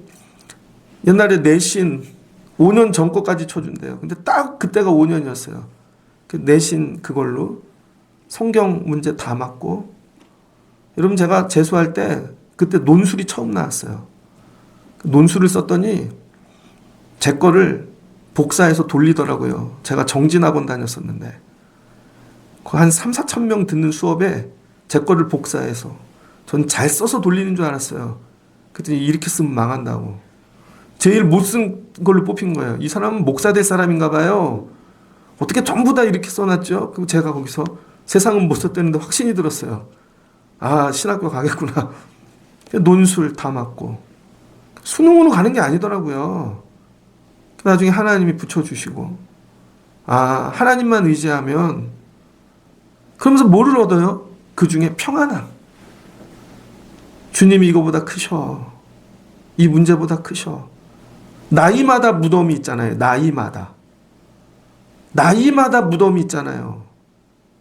옛날에 내신 5년 전 거까지 쳐준대요. 근데 딱 그때가 5년이었어요. 그 내신 그걸로 성경 문제 다 맞고. 여러분, 제가 재수할 때 그때 논술이 처음 나왔어요. 논술을 썼더니 제 거를 복사해서 돌리더라고요. 제가 정진학원 다녔었는데 한 3, 4천 명 듣는 수업에 제 거를 복사해서 전 잘 써서 돌리는 줄 알았어요. 그랬더니 이렇게 쓰면 망한다고. 제일 못 쓴 걸로 뽑힌 거예요. 이 사람은 목사 될 사람인가 봐요. 어떻게 전부 다 이렇게 써놨죠? 그럼 제가 거기서 세상은 못 썼다는데 확신이 들었어요. 아, 신학교 가겠구나. 논술 다 맞고. 수능으로 가는 게 아니더라고요. 나중에 하나님이 붙여주시고. 아, 하나님만 의지하면. 그러면서 뭐를 얻어요? 그 중에 평안함. 주님이 이거보다 크셔. 이 문제보다 크셔. 나이마다 무덤이 있잖아요. 나이마다 무덤이 있잖아요.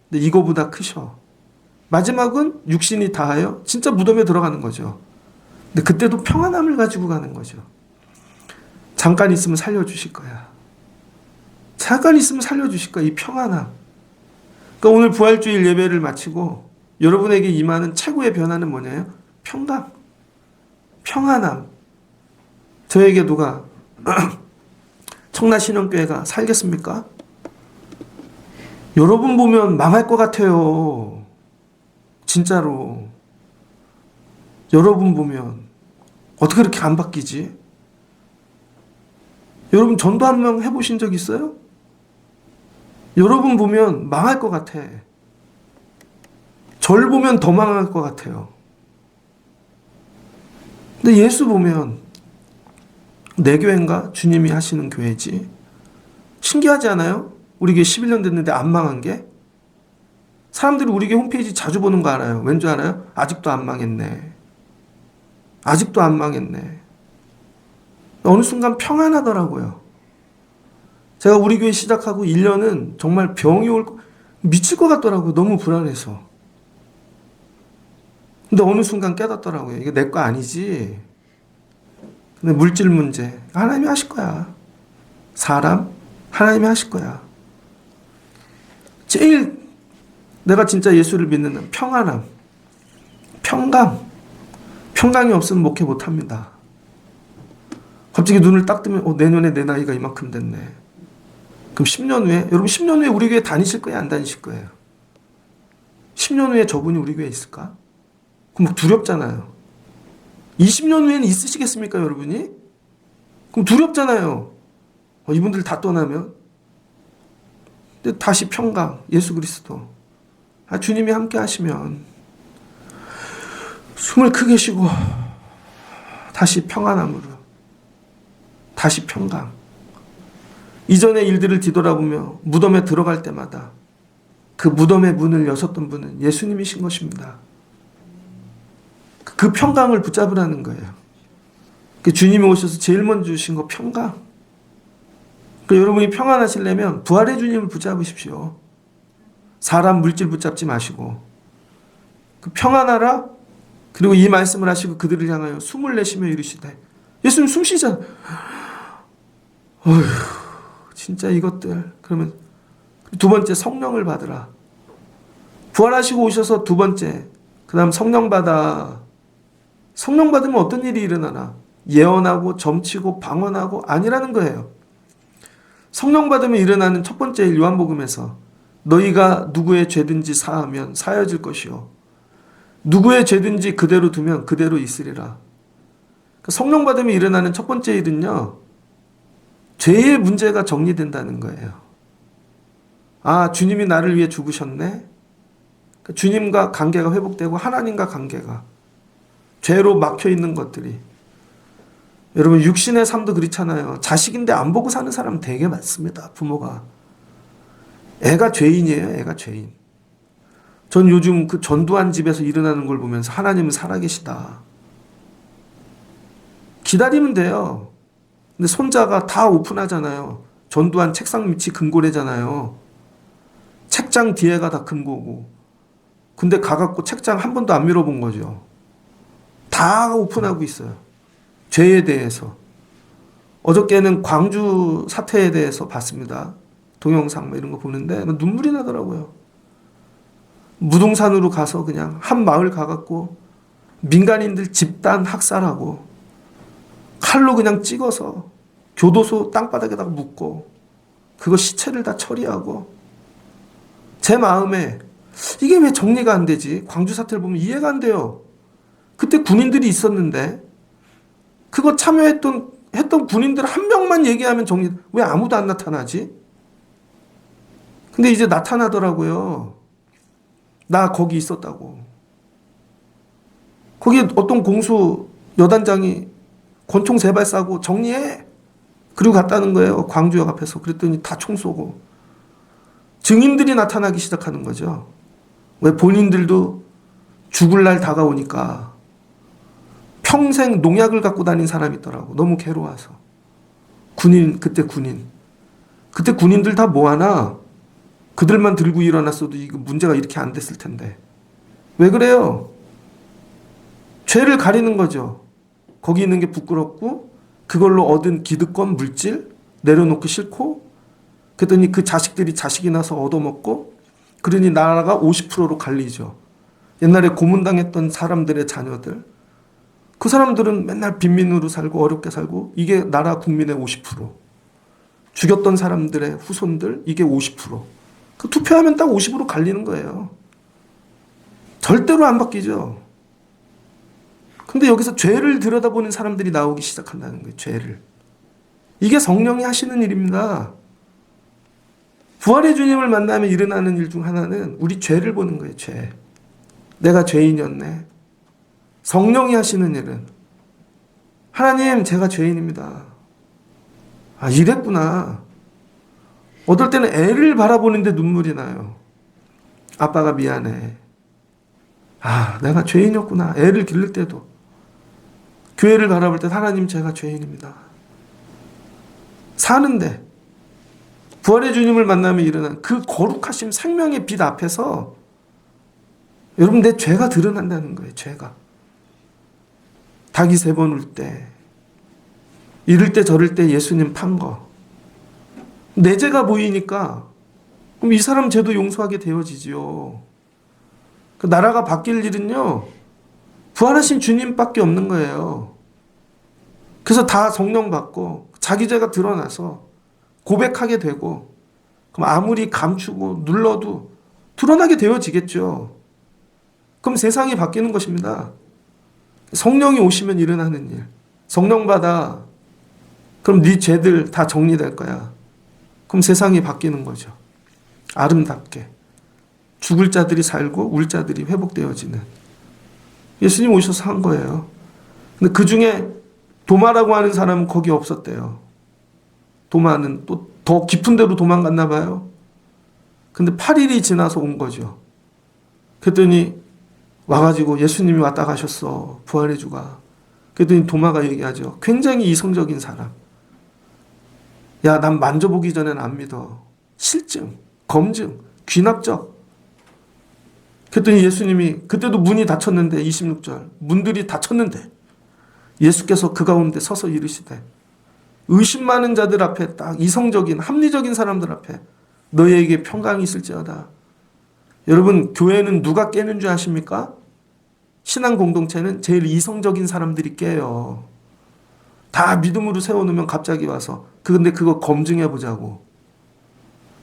근데 이거보다 크셔. 마지막은 육신이 다하여 진짜 무덤에 들어가는 거죠. 근데 그때도 평안함을 가지고 가는 거죠. 잠깐 있으면 살려주실 거야. 잠깐 있으면 살려주실 거야. 이 평안함. 그러니까 오늘 부활주일 예배를 마치고 여러분에게 임하는 최고의 변화는 뭐냐요? 평강, 평안함. 저에게 누가 청라신영교회가 살겠습니까? 여러분 보면 망할 것 같아요. 진짜로. 여러분 보면 어떻게 그렇게 안 바뀌지? 여러분 전도 한 명 해보신 적 있어요? 여러분 보면 망할 것 같아. 절 보면 더 망할 것 같아요. 근데 예수 보면 내 교회인가? 주님이 하시는 교회지. 신기하지 않아요? 우리 교회 11년 됐는데 안 망한 게? 사람들이 우리 교회 홈페이지 자주 보는 거 알아요. 왠 줄 알아요? 아직도 안 망했네. 아직도 안 망했네. 어느 순간 평안하더라고요. 제가 우리 교회 시작하고 1년은 정말 병이 미칠 것 같더라고요. 너무 불안해서. 근데 어느 순간 깨닫더라고요. 이게 내 거 아니지. 근데 물질 문제 하나님이 하실 거야. 사람 하나님이 하실 거야. 제일 내가 진짜 예수를 믿는 평안함, 평강. 평강이 없으면 목회 못합니다. 갑자기 눈을 딱 뜨면 내년에 내 나이가 이만큼 됐네. 그럼 10년 후에, 여러분 10년 후에 우리 교회 다니실 거예요? 안 다니실 거예요? 10년 후에 저분이 우리 교회에 있을까? 그럼 두렵잖아요. 20년 후에는 있으시겠습니까, 여러분이? 그럼 두렵잖아요. 이분들 다 떠나면. 근데 다시 평강, 예수 그리스도. 주님이 함께 하시면 숨을 크게 쉬고 다시 평안함으로, 다시 평강. 이전의 일들을 뒤돌아보며 무덤에 들어갈 때마다 그 무덤의 문을 여셨던 분은 예수님이신 것입니다. 그 평강을 붙잡으라는 거예요. 주님이 오셔서 제일 먼저 주신 거 평강. 여러분이 평안하시려면 부활의 주님을 붙잡으십시오. 사람 물질 붙잡지 마시고 평안하라. 그리고 이 말씀을 하시고 그들을 향하여 숨을 내쉬며 이르시되. 예수님 숨 쉬잖아. 어휴, 진짜 이것들. 그러면 두 번째 성령을 받으라. 부활하시고 오셔서 두 번째, 그 다음 성령 받아. 성령 받으면 어떤 일이 일어나나? 예언하고 점치고 방언하고 아니라는 거예요. 성령 받으면 일어나는 첫 번째 일, 요한복음에서 너희가 누구의 죄든지 사하면 사여질 것이요 누구의 죄든지 그대로 두면 그대로 있으리라. 성령 받으면 일어나는 첫 번째 일은요, 죄의 문제가 정리된다는 거예요. 아, 주님이 나를 위해 죽으셨네. 주님과 관계가 회복되고 하나님과 관계가, 죄로 막혀 있는 것들이. 여러분, 육신의 삶도 그렇잖아요. 자식인데 안 보고 사는 사람 되게 많습니다. 부모가. 애가 죄인이에요. 애가 죄인. 전 요즘 그 전두환 집에서 일어나는 걸 보면서 하나님은 살아계시다. 기다리면 돼요. 근데 손자가 다 오픈하잖아요. 전두환 책상 밑이 금고래잖아요. 책장 뒤에가 다 금고고. 근데 가갖고 책장 한 번도 안 밀어본 거죠. 다 오픈하고 있어요. 죄에 대해서. 어저께는 광주 사태에 대해서 봤습니다. 동영상 뭐 이런 거 보는데 눈물이 나더라고요. 무등산으로 가서 그냥 한 마을 가갖고 민간인들 집단 학살하고 칼로 그냥 찍어서 교도소 땅바닥에다가 묻고 그거 시체를 다 처리하고. 제 마음에 이게 왜 정리가 안 되지? 광주 사태를 보면 이해가 안 돼요. 그때 군인들이 있었는데 그거 참여했던 군인들 한 명만 얘기하면 정리. 왜 아무도 안 나타나지? 근데 이제 나타나더라고요. 나 거기 있었다고. 거기 어떤 공수 여단장이 권총 3발 쏴고 정리해. 그리고 갔다는 거예요. 광주역 앞에서. 그랬더니 다 총 쏘고. 증인들이 나타나기 시작하는 거죠. 왜? 본인들도 죽을 날 다가오니까 평생 농약을 갖고 다닌 사람이 있더라고. 너무 괴로워서. 그때 군인들 다 뭐하나? 그들만 들고 일어났어도 이거 문제가 이렇게 안 됐을 텐데. 왜 그래요? 죄를 가리는 거죠. 거기 있는 게 부끄럽고 그걸로 얻은 기득권 물질 내려놓기 싫고, 그랬더니 그 자식들이 자식이 나서 얻어먹고, 그러니 나라가 50%로 갈리죠. 옛날에 고문당했던 사람들의 자녀들, 그 사람들은 맨날 빈민으로 살고 어렵게 살고, 이게 나라 국민의 50%. 죽였던 사람들의 후손들, 이게 50%. 그 투표하면 딱 50으로 갈리는 거예요. 절대로 안 바뀌죠. 근데 여기서 죄를 들여다보는 사람들이 나오기 시작한다는 거예요. 죄를. 이게 성령이 하시는 일입니다. 부활의 주님을 만나면 일어나는 일 중 하나는 우리 죄를 보는 거예요. 죄. 내가 죄인이었네. 성령이 하시는 일은, 하나님, 제가 죄인입니다. 아, 이랬구나. 어떨 때는 애를 바라보는데 눈물이 나요. 아빠가 미안해. 아, 내가 죄인이었구나. 애를 기를 때도. 교회를 바라볼 때 하나님, 제가 죄인입니다. 사는데 부활의 주님을 만나면 일어난 그 거룩하심 생명의 빛 앞에서 여러분, 내 죄가 드러난다는 거예요. 죄가. 닭이 3번 울 때, 이럴 때 저럴 때 예수님 판 거. 내 죄가 보이니까 그럼 이 사람 죄도 용서하게 되어지지요. 그 나라가 바뀔 일은요, 부활하신 주님밖에 없는 거예요. 그래서 다 성령 받고 자기 죄가 드러나서 고백하게 되고, 그럼 아무리 감추고 눌러도 드러나게 되어지겠죠. 그럼 세상이 바뀌는 것입니다. 성령이 오시면 일어나는 일. 성령 받아. 그럼 네 죄들 다 정리될 거야. 그럼 세상이 바뀌는 거죠. 아름답게. 죽을 자들이 살고 울 자들이 회복되어지는. 예수님 오셔서 한 거예요. 근데 그 중에 도마라고 하는 사람은 거기 없었대요. 도마는 또 더 깊은 데로 도망갔나 봐요. 근데 8일이 지나서 온 거죠. 그랬더니 와가지고 예수님이 왔다 가셨어. 부활의 주가. 그랬더니 도마가 얘기하죠. 굉장히 이성적인 사람. 야, 난 만져보기 전엔 안 믿어. 실증, 검증, 귀납적. 그랬더니 예수님이, 그때도 문이 닫혔는데, 26절 문들이 닫혔는데 예수께서 그 가운데 서서 이르시되, 의심 많은 자들 앞에, 딱 이성적인 합리적인 사람들 앞에 너희에게 평강이 있을지어다. 여러분, 교회는 누가 깨는 줄 아십니까? 신앙 공동체는 제일 이성적인 사람들이 깨요. 다 믿음으로 세워놓으면 갑자기 와서, 근데 그거 검증해 보자고.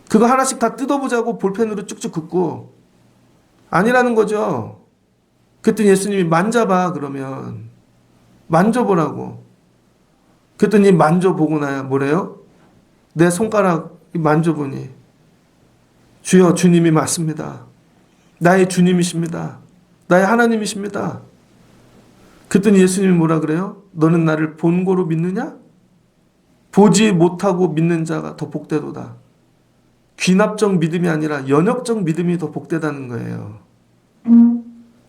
그거 하나씩 다 뜯어보자고 볼펜으로 쭉쭉 긋고 아니라는 거죠. 그랬더니 예수님이 만져봐 그러면 만져보라고. 그랬더니 만져보고 나야 뭐래요? 내 손가락 만져보니 주여 주님이 맞습니다. 나의 주님이십니다. 나의 하나님이십니다. 그랬더니 예수님이 뭐라 그래요? 너는 나를 본고로 믿느냐? 보지 못하고 믿는 자가 더 복되도다. 귀납적 믿음이 아니라 연역적 믿음이 더 복되다는 거예요.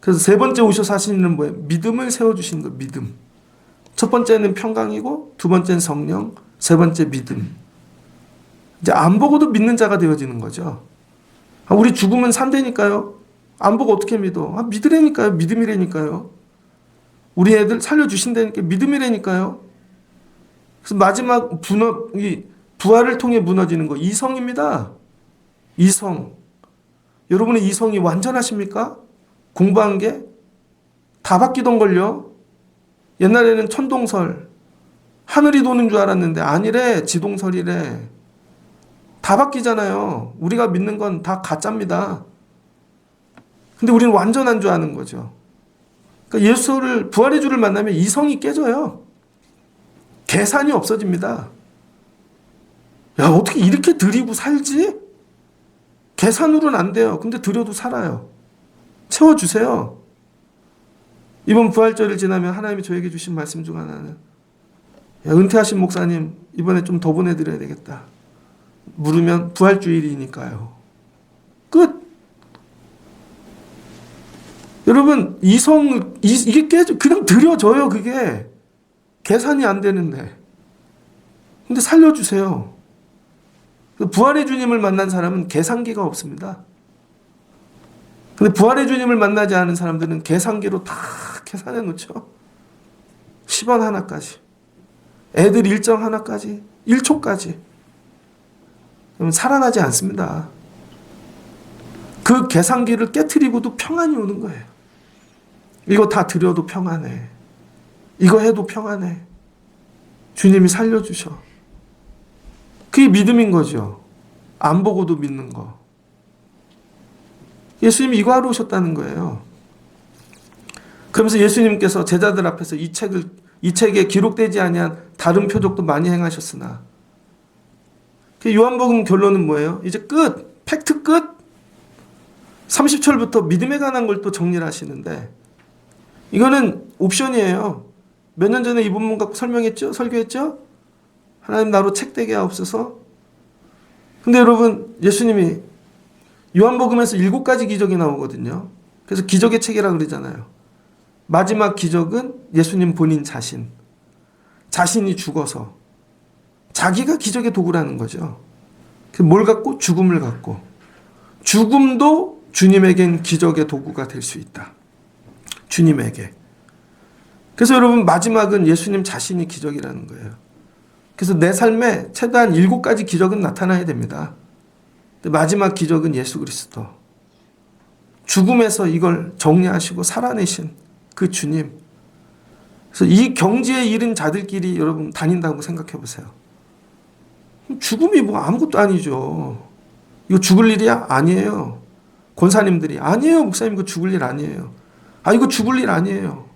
그래서 세 번째 오셔서 하시는 일은 뭐예요? 믿음을 세워주시는 거예요. 믿음. 첫 번째는 평강이고 두 번째는 성령, 세 번째 믿음. 이제 안 보고도 믿는 자가 되어지는 거죠. 우리 죽으면 산다니까요. 안 보고 어떻게 믿어? 믿으라니까요. 믿음이라니까요. 우리 애들 살려주신다니까 믿음이라니까요. 그래서 마지막 부활을 통해 무너지는 거 이성입니다. 이성. 여러분의 이성이 완전하십니까? 공부한 게 다 바뀌던 걸요. 옛날에는 천동설 하늘이 도는 줄 알았는데 아니래. 지동설이래. 다 바뀌잖아요. 우리가 믿는 건 다 가짜입니다. 근데 우리는 완전한 줄 아는 거죠. 그러니까 예수를 부활의 주를 만나면 이성이 깨져요. 계산이 없어집니다. 야, 어떻게 이렇게 드리고 살지? 계산으로는 안 돼요. 근데 드려도 살아요. 채워주세요. 이번 부활절을 지나면 하나님이 저에게 주신 말씀 중 하나는 야, 은퇴하신 목사님 이번에 좀 더 보내드려야 되겠다. 물으면 부활주일이니까요. 끝. 여러분 이게 깨져. 그냥 드려져요. 그게 계산이 안 되는데. 근데 살려주세요. 부활의 주님을 만난 사람은 계산기가 없습니다. 근데 부활의 주님을 만나지 않은 사람들은 계산기로 다 계산해 놓죠. 10원 하나까지. 애들 일정 하나까지. 1초까지. 그러면 살아나지 않습니다. 그 계산기를 깨트리고도 평안이 오는 거예요. 이거 다 드려도 평안해. 이거 해도 평안해. 주님이 살려주셔. 그게 믿음인 거죠. 안 보고도 믿는 거. 예수님이 이거 하러 오셨다는 거예요. 그러면서 예수님께서 제자들 앞에서 이 책에 기록되지 아니한 다른 표적도 많이 행하셨으나 요한복음 결론은 뭐예요? 이제 끝. 팩트 끝. 30절부터 믿음에 관한 걸 또 정리를 하시는데 이거는 옵션이에요. 몇 년 전에 이 본문 갖고 설교했죠? 하나님 나로 책되게 하옵소서. 근데 여러분 예수님이 요한복음에서 7가지 기적이 나오거든요. 그래서 기적의 책이라고 그러잖아요. 마지막 기적은 예수님 본인 자신이 죽어서 자기가 기적의 도구라는 거죠. 뭘 갖고? 죽음을 갖고. 죽음도 주님에겐 기적의 도구가 될 수 있다. 주님에게. 그래서 여러분 마지막은 예수님 자신이 기적이라는 거예요. 그래서 내 삶에 최대한 7가지 기적은 나타나야 됩니다. 마지막 기적은 예수 그리스도. 죽음에서 이걸 정리하시고 살아내신 그 주님. 그래서 이 경지에 이른 자들끼리 여러분 다닌다고 생각해 보세요. 죽음이 뭐 아무것도 아니죠. 이거 죽을 일이야? 아니에요. 권사님들이 아니에요. 목사님 이거 죽을 일 아니에요. 이거 죽을 일 아니에요.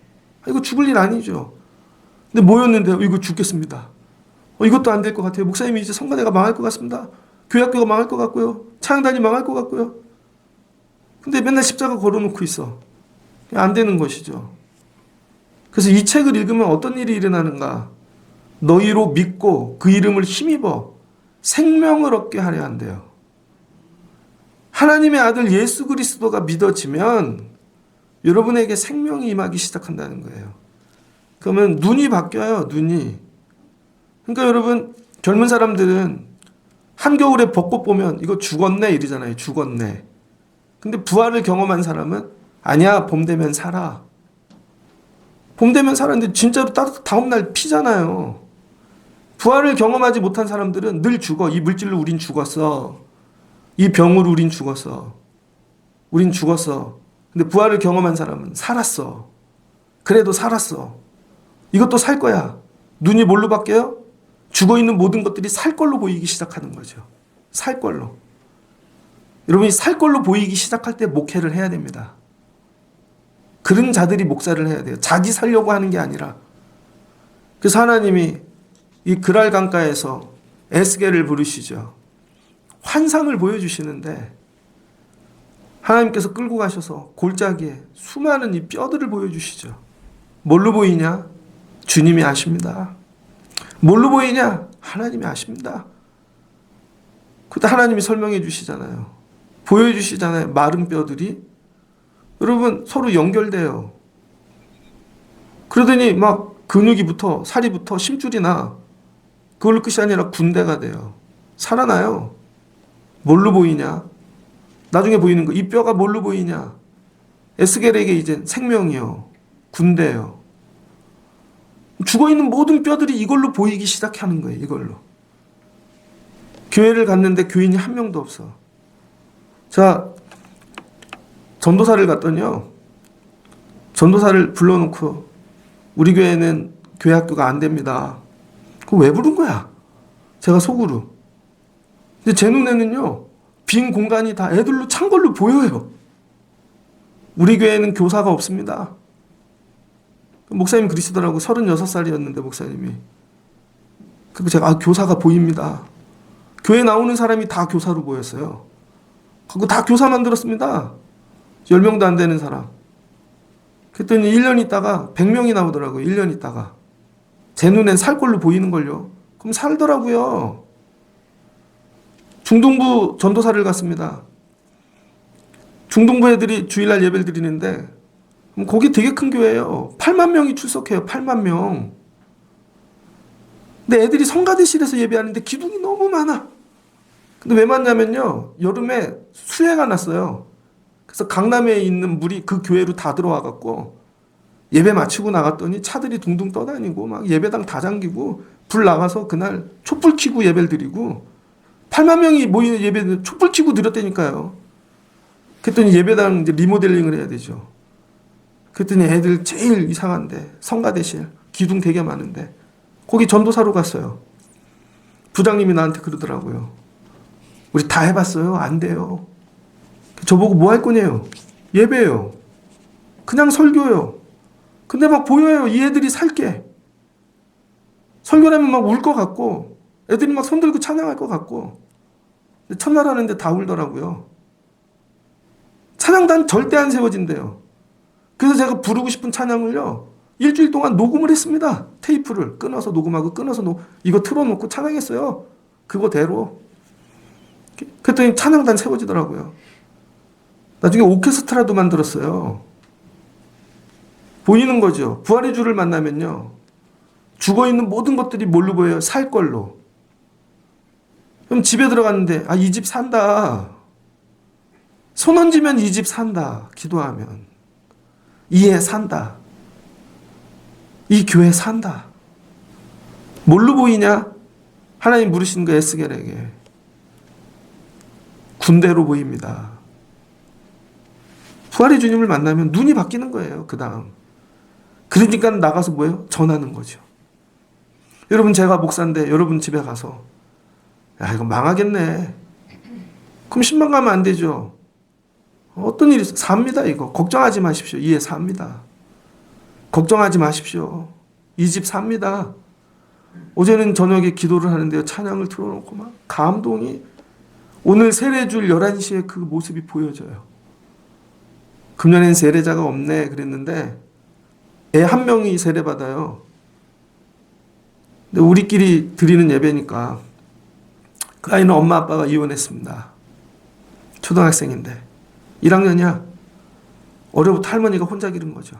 이거 죽을 일 아니죠. 근데 모였는데 이거 죽겠습니다. 이것도 안 될 것 같아요. 목사님이 이제 성가대가 망할 것 같습니다. 교회학교가 망할 것 같고요. 차양단이 망할 것 같고요. 근데 맨날 십자가 걸어놓고 있어. 안 되는 것이죠. 그래서 이 책을 읽으면 어떤 일이 일어나는가? 너희로 믿고 그 이름을 힘입어 생명을 얻게 하려 한대요. 하나님의 아들 예수 그리스도가 믿어지면 여러분에게 생명이 임하기 시작한다는 거예요. 그러면 눈이 바뀌어요. 눈이. 그러니까 여러분 젊은 사람들은 한겨울에 벚꽃 보면 이거 죽었네 이러잖아요. 죽었네. 근데 부활을 경험한 사람은 아니야. 봄 되면 살아. 봄 되면 살았는데 진짜로 다음날 피잖아요. 부활을 경험하지 못한 사람들은 늘 죽어. 이 물질로 우린 죽었어. 이 병으로 우린 죽었어. 우린 죽었어. 근데 부활을 경험한 사람은 살았어. 그래도 살았어. 이것도 살 거야. 눈이 뭘로 바뀌어요? 죽어있는 모든 것들이 살 걸로 보이기 시작하는 거죠. 살 걸로. 여러분이 살 걸로 보이기 시작할 때 목회를 해야 됩니다. 그런 자들이 목사를 해야 돼요. 자기 살려고 하는 게 아니라. 그래서 하나님이 이 그랄 강가에서 에스겔을 부르시죠. 환상을 보여주시는데 하나님께서 끌고 가셔서 골짜기에 수많은 이 뼈들을 보여주시죠. 뭘로 보이냐? 주님이 아십니다. 뭘로 보이냐? 하나님이 아십니다. 그때 하나님이 설명해 주시잖아요. 보여주시잖아요. 마른 뼈들이 여러분 서로 연결돼요. 그러더니 막 근육이 붙어, 살이 붙어, 심줄이 나. 그걸로 끝이 아니라 군대가 돼요. 살아나요. 뭘로 보이냐? 나중에 보이는 거. 이 뼈가 뭘로 보이냐? 에스겔에게 이제 생명이요. 군대요. 죽어있는 모든 뼈들이 이걸로 보이기 시작하는 거예요. 이걸로. 교회를 갔는데 교인이 한 명도 없어. 자, 전도사를 갔더니요. 전도사를 불러놓고 우리 교회는 교회 학교가 안 됩니다. 그거 왜 부른 거야? 제가 속으로. 근데 제 눈에는요. 빈 공간이 다 애들로 찬 걸로 보여요. 우리 교회는 교사가 없습니다. 목사님 그러시더라고. 36살이었는데 목사님이. 그리고 제가 교사가 보입니다. 교회 나오는 사람이 다 교사로 보였어요. 그거 다 교사 만들었습니다. 10명도 안 되는 사람. 그랬더니 1년 있다가 100명이 나오더라고요. 1년 있다가. 제 눈엔 살 걸로 보이는걸요. 그럼 살더라고요. 중동부 전도사를 갔습니다. 중동부 애들이 주일날 예배를 드리는데 거기 되게 큰 교회예요. 8만 명이 출석해요. 8만 명. 근데 애들이 성가대실에서 예배하는데 기둥이 너무 많아. 근데 왜 많냐면요. 여름에 수해가 났어요. 그래서 강남에 있는 물이 그 교회로 다 들어와 갖고 예배 마치고 나갔더니 차들이 둥둥 떠다니고 막 예배당 다 잠기고 불 나가서 그날 촛불 켜고 예배를 드리고 8만 명이 모이는 예배는 촛불 켜고 드렸다니까요. 그랬더니 예배당 이제 리모델링을 해야 되죠. 그랬더니 애들 제일 이상한데 성가대실 기둥 되게 많은데 거기 전도사로 갔어요. 부장님이 나한테 그러더라고요. 우리 다 해봤어요. 안 돼요. 저보고 뭐 할 거냐요. 예배요. 그냥 설교요. 근데 막 보여요. 이 애들이 살게. 설교라면 막 울 것 같고 애들이 막 손들고 찬양할 것 같고 첫날 하는데 다 울더라고요. 찬양단 절대 안 세워진대요. 그래서 제가 부르고 싶은 찬양을요. 일주일 동안 녹음을 했습니다. 테이프를 끊어서 녹음하고 끊어서 이거 틀어놓고 찬양했어요. 그거대로. 그랬더니 찬양단 세워지더라고요. 나중에 오케스트라도 만들었어요. 보이는 거죠. 부활의 주를 만나면요. 죽어있는 모든 것들이 뭘로 보여요? 살 걸로. 그럼 집에 들어갔는데 이 집 산다. 손 얹으면 이 집 산다. 기도하면. 이 애 산다. 이 교회 산다. 뭘로 보이냐? 하나님 물으신 거 에스겔에게. 군대로 보입니다. 부활의 주님을 만나면 눈이 바뀌는 거예요. 그 다음. 그러니까 나가서 뭐예요? 전하는 거죠. 여러분 제가 목사인데 여러분 집에 가서 야 이거 망하겠네. 그럼 신방 가면 안 되죠. 어떤 일이 있어? 삽니다 이거. 걱정하지 마십시오. 이 애 삽니다. 걱정하지 마십시오. 이 집 삽니다. 어제는 저녁에 기도를 하는데요. 찬양을 틀어놓고 막 감동이 오늘 세례줄 11시에 그 모습이 보여져요. 금년엔 세례자가 없네 그랬는데 애 한 명이 세례받아요. 근데 우리끼리 드리는 예배니까 그 아이는 엄마 아빠가 이혼했습니다. 초등학생인데 1학년이야. 어려부터 할머니가 혼자 기른 거죠.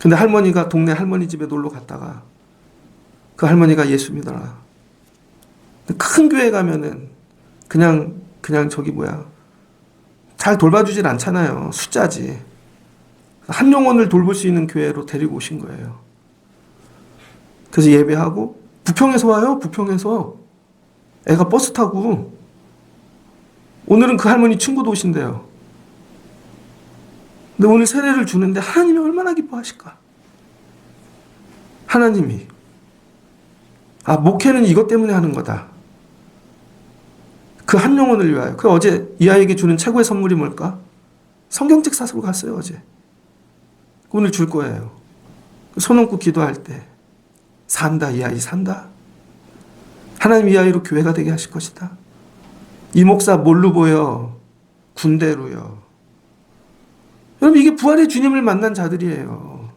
근데 할머니가 동네 할머니 집에 놀러 갔다가 그 할머니가 예수 믿어라. 큰 교회 가면은 그냥 저기 잘 돌봐주질 않잖아요. 숫자지. 한 영혼을 돌볼 수 있는 교회로 데리고 오신 거예요. 그래서 예배하고 부평에서 와요. 부평에서 애가 버스 타고 오늘은 그 할머니 친구도 오신대요. 근데 오늘 세례를 주는데 하나님이 얼마나 기뻐하실까? 하나님이 목회는 이것 때문에 하는 거다. 그 한 영혼을 위하여. 그 어제 이 아이에게 주는 최고의 선물이 뭘까? 성경책 사서로 갔어요, 어제. 오늘 줄 거예요. 손 얹고 기도할 때 산다, 이 아이 산다. 하나님 이 아이로 교회가 되게 하실 것이다. 이 목사 뭘로 보여? 군대로요. 여러분, 이게 부활의 주님을 만난 자들이에요.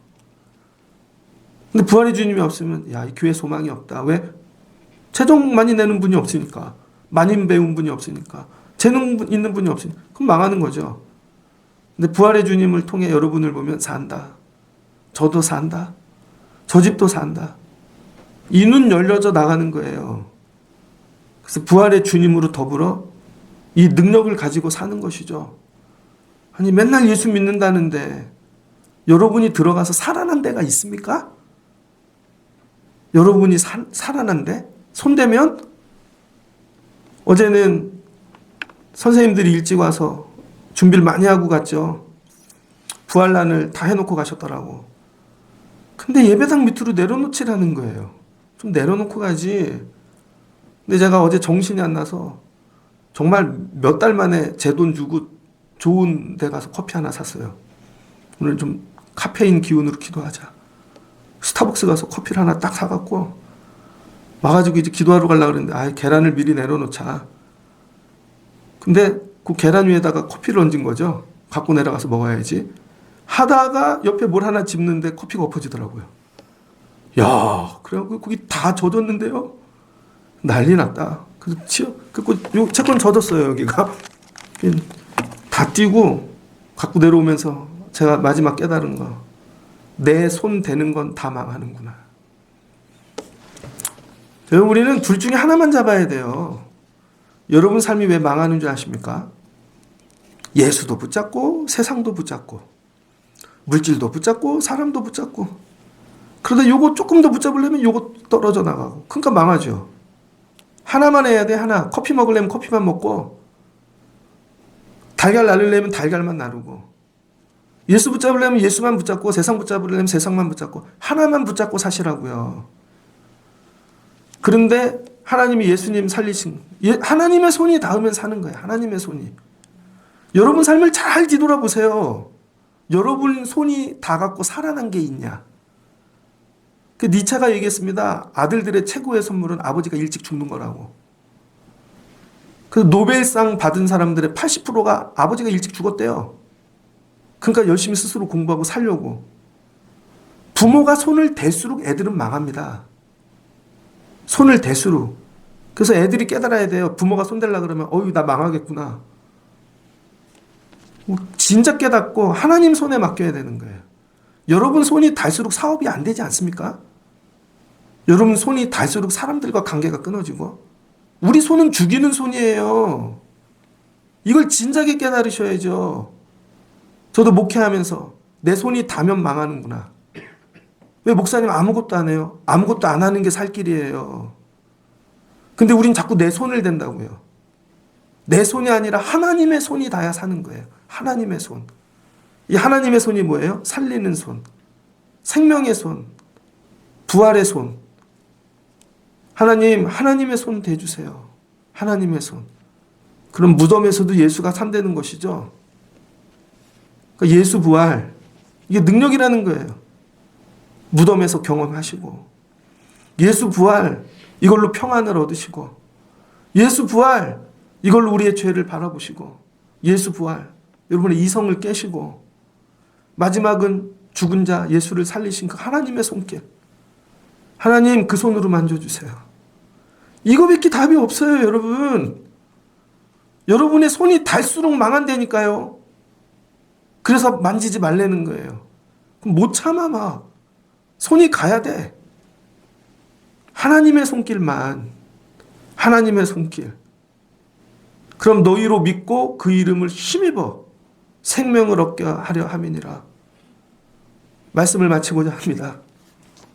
근데 부활의 주님이 없으면 야, 이 교회 소망이 없다. 왜? 재정 많이 내는 분이 없으니까. 많이 배운 분이 없으니까. 재능 있는 분이 없으니까. 그럼 망하는 거죠. 근데 부활의 주님을 통해 여러분을 보면 산다. 저도 산다. 저 집도 산다. 이 눈 열려져 나가는 거예요. 그래서 부활의 주님으로 더불어 이 능력을 가지고 사는 것이죠. 아니, 맨날 예수 믿는다는데 여러분이 들어가서 살아난 데가 있습니까? 여러분이 살아난 데? 손대면? 어제는 선생님들이 일찍 와서 준비를 많이 하고 갔죠. 부활란을 다 해놓고 가셨더라고. 근데 예배당 밑으로 내려놓지라는 거예요. 좀 내려놓고 가지. 근데 제가 어제 정신이 안 나서 정말 몇 달 만에 제 돈 주고 좋은 데 가서 커피 하나 샀어요. 오늘 좀 카페인 기운으로 기도하자. 스타벅스 가서 커피를 하나 딱 사갖고 와가지고 이제 기도하러 가려고 그랬는데 계란을 미리 내려놓자. 근데 그 계란 위에다가 커피를 얹은 거죠. 갖고 내려가서 먹어야지. 하다가 옆에 뭘 하나 집는데 커피가 엎어지더라고요. 야, 그래갖고 거기 다 젖었는데요. 난리 났다. 그래서 요 채권 젖었어요, 여기가. 다 띄고 갖고 내려오면서 제가 마지막 깨달은 거. 내 손 대는 건 다 망하는구나. 여러분, 우리는 둘 중에 하나만 잡아야 돼요. 여러분 삶이 왜 망하는 줄 아십니까? 예수도 붙잡고 세상도 붙잡고 물질도 붙잡고 사람도 붙잡고 그러다 요거 조금 더 붙잡으려면 요거 떨어져 나가고 그러니까 망하죠. 하나만 해야 돼. 하나. 커피 먹으려면 커피만 먹고 달걀 나르려면 달걀만 나르고 예수 붙잡으려면 예수만 붙잡고 세상 붙잡으려면 세상만 붙잡고 하나만 붙잡고 사시라고요. 그런데 하나님이 예수님 살리신 하나님의 손이 닿으면 사는 거예요. 하나님의 손이. 여러분 삶을 잘 뒤돌아보세요. 여러분 손이 닿아갖고 살아난 게 있냐. 그 니체가 얘기했습니다. 아들들의 최고의 선물은 아버지가 일찍 죽는 거라고. 그 노벨상 받은 사람들의 80%가 아버지가 일찍 죽었대요. 그러니까 열심히 스스로 공부하고 살려고. 부모가 손을 댈수록 애들은 망합니다. 손을 댈수록. 그래서 애들이 깨달아야 돼요. 부모가 손댈라 그러면 어휴 나 망하겠구나. 진짜 깨닫고 하나님 손에 맡겨야 되는 거예요. 여러분 손이 닿을수록 사업이 안 되지 않습니까? 여러분 손이 닿을수록 사람들과 관계가 끊어지고 우리 손은 죽이는 손이에요. 이걸 진작에 깨달으셔야죠. 저도 목회하면서 내 손이 닿으면 망하는구나. 왜 목사님 아무것도 안 해요? 아무것도 안 하는 게 살 길이에요. 근데 우린 자꾸 내 손을 댄다고요. 내 손이 아니라 하나님의 손이 닿아야 사는 거예요. 하나님의 손. 이 하나님의 손이 뭐예요? 살리는 손, 생명의 손, 부활의 손. 하나님의 손 대주세요. 하나님의 손. 그럼 무덤에서도 예수가 산다는 것이죠. 그러니까 예수 부활, 이게 능력이라는 거예요. 무덤에서 경험하시고 예수 부활, 이걸로 평안을 얻으시고 예수 부활, 이걸로 우리의 죄를 바라보시고 예수 부활, 여러분의 이성을 깨시고 마지막은 죽은 자 예수를 살리신 그 하나님의 손길. 하나님 그 손으로 만져주세요. 이거밖에 답이 없어요, 여러분. 여러분의 손이 닿을수록 망한다니까요. 그래서 만지지 말라는 거예요. 그럼 못 참아 막. 손이 가야 돼. 하나님의 손길만. 하나님의 손길. 그럼 너희로 믿고 그 이름을 힘입어 생명을 얻게 하려 함이니라. 말씀을 마치고자 합니다.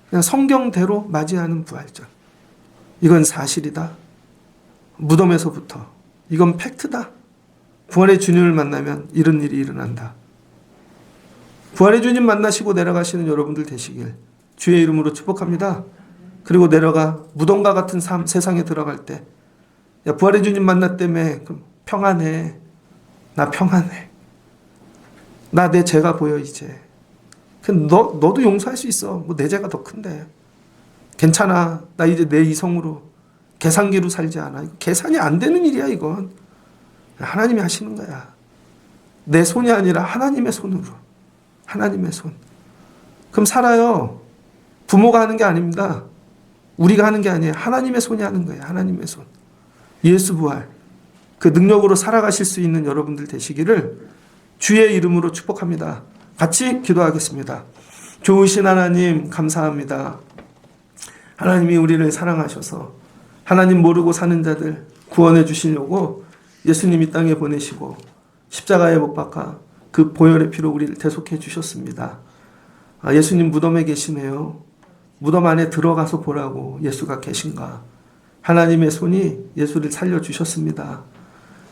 그냥 성경대로 맞이하는 부활절. 이건 사실이다. 무덤에서부터. 이건 팩트다. 부활의 주님을 만나면 이런 일이 일어난다. 부활의 주님 만나시고 내려가시는 여러분들 되시길 주의 이름으로 축복합니다. 그리고 내려가 무덤과 같은 삶, 세상에 들어갈 때 야, 부활의 주님 만났다며. 그럼 평안해. 나 평안해. 나 내 죄가 보여 이제. 너도 용서할 수 있어. 뭐 내 죄가 더 큰데. 괜찮아. 나 이제 내 이성으로 계산기로 살지 않아. 계산이 안 되는 일이야 이건. 하나님이 하시는 거야. 내 손이 아니라 하나님의 손으로. 하나님의 손. 그럼 살아요. 부모가 하는 게 아닙니다. 우리가 하는 게 아니에요. 하나님의 손이 하는 거예요. 하나님의 손. 예수 부활. 그 능력으로 살아가실 수 있는 여러분들 되시기를 주의 이름으로 축복합니다. 같이 기도하겠습니다. 좋으신 하나님 감사합니다. 하나님이 우리를 사랑하셔서 하나님 모르고 사는 자들 구원해 주시려고 예수님 이 땅에 보내시고 십자가에 못 박아 그 보혈의 피로 우리를 대속해 주셨습니다. 예수님 무덤에 계시네요. 무덤 안에 들어가서 보라고 예수가 계신가. 하나님의 손이 예수를 살려주셨습니다.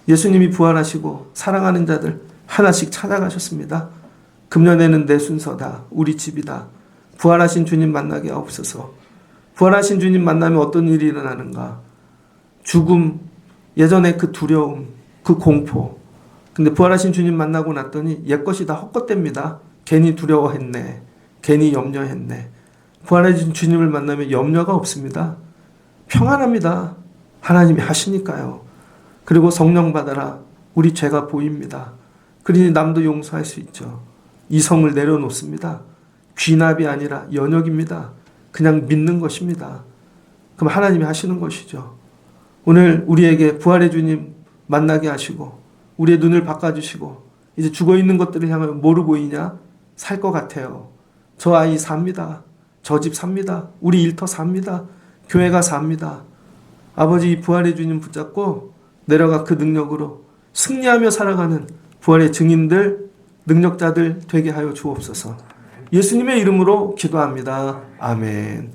예수님이 부활하시고 사랑하는 자들 하나씩 찾아가셨습니다. 금년에는 내 순서다. 우리 집이다. 부활하신 주님 만나게 하옵소서. 부활하신 주님 만나면 어떤 일이 일어나는가. 죽음, 예전에 그 두려움, 그 공포. 근데 부활하신 주님 만나고 났더니 옛것이 다 헛것됩니다. 괜히 두려워했네. 괜히 염려했네. 부활하신 주님을 만나면 염려가 없습니다. 평안합니다. 하나님이 하시니까요. 그리고 성령 받아라. 우리 죄가 보입니다. 그러니 남도 용서할 수 있죠. 이성을 내려놓습니다. 귀납이 아니라 연역입니다. 그냥 믿는 것입니다. 그럼 하나님이 하시는 것이죠. 오늘 우리에게 부활의 주님 만나게 하시고 우리의 눈을 바꿔주시고 이제 죽어있는 것들을 향하여 뭐로 보이냐? 살 것 같아요. 저 아이 삽니다. 저 집 삽니다. 우리 일터 삽니다. 교회가 삽니다. 아버지 이 부활의 주님 붙잡고 내려가 그 능력으로 승리하며 살아가는 부활의 증인들, 능력자들 되게 하여 주옵소서. 예수님의 이름으로 기도합니다. 아멘.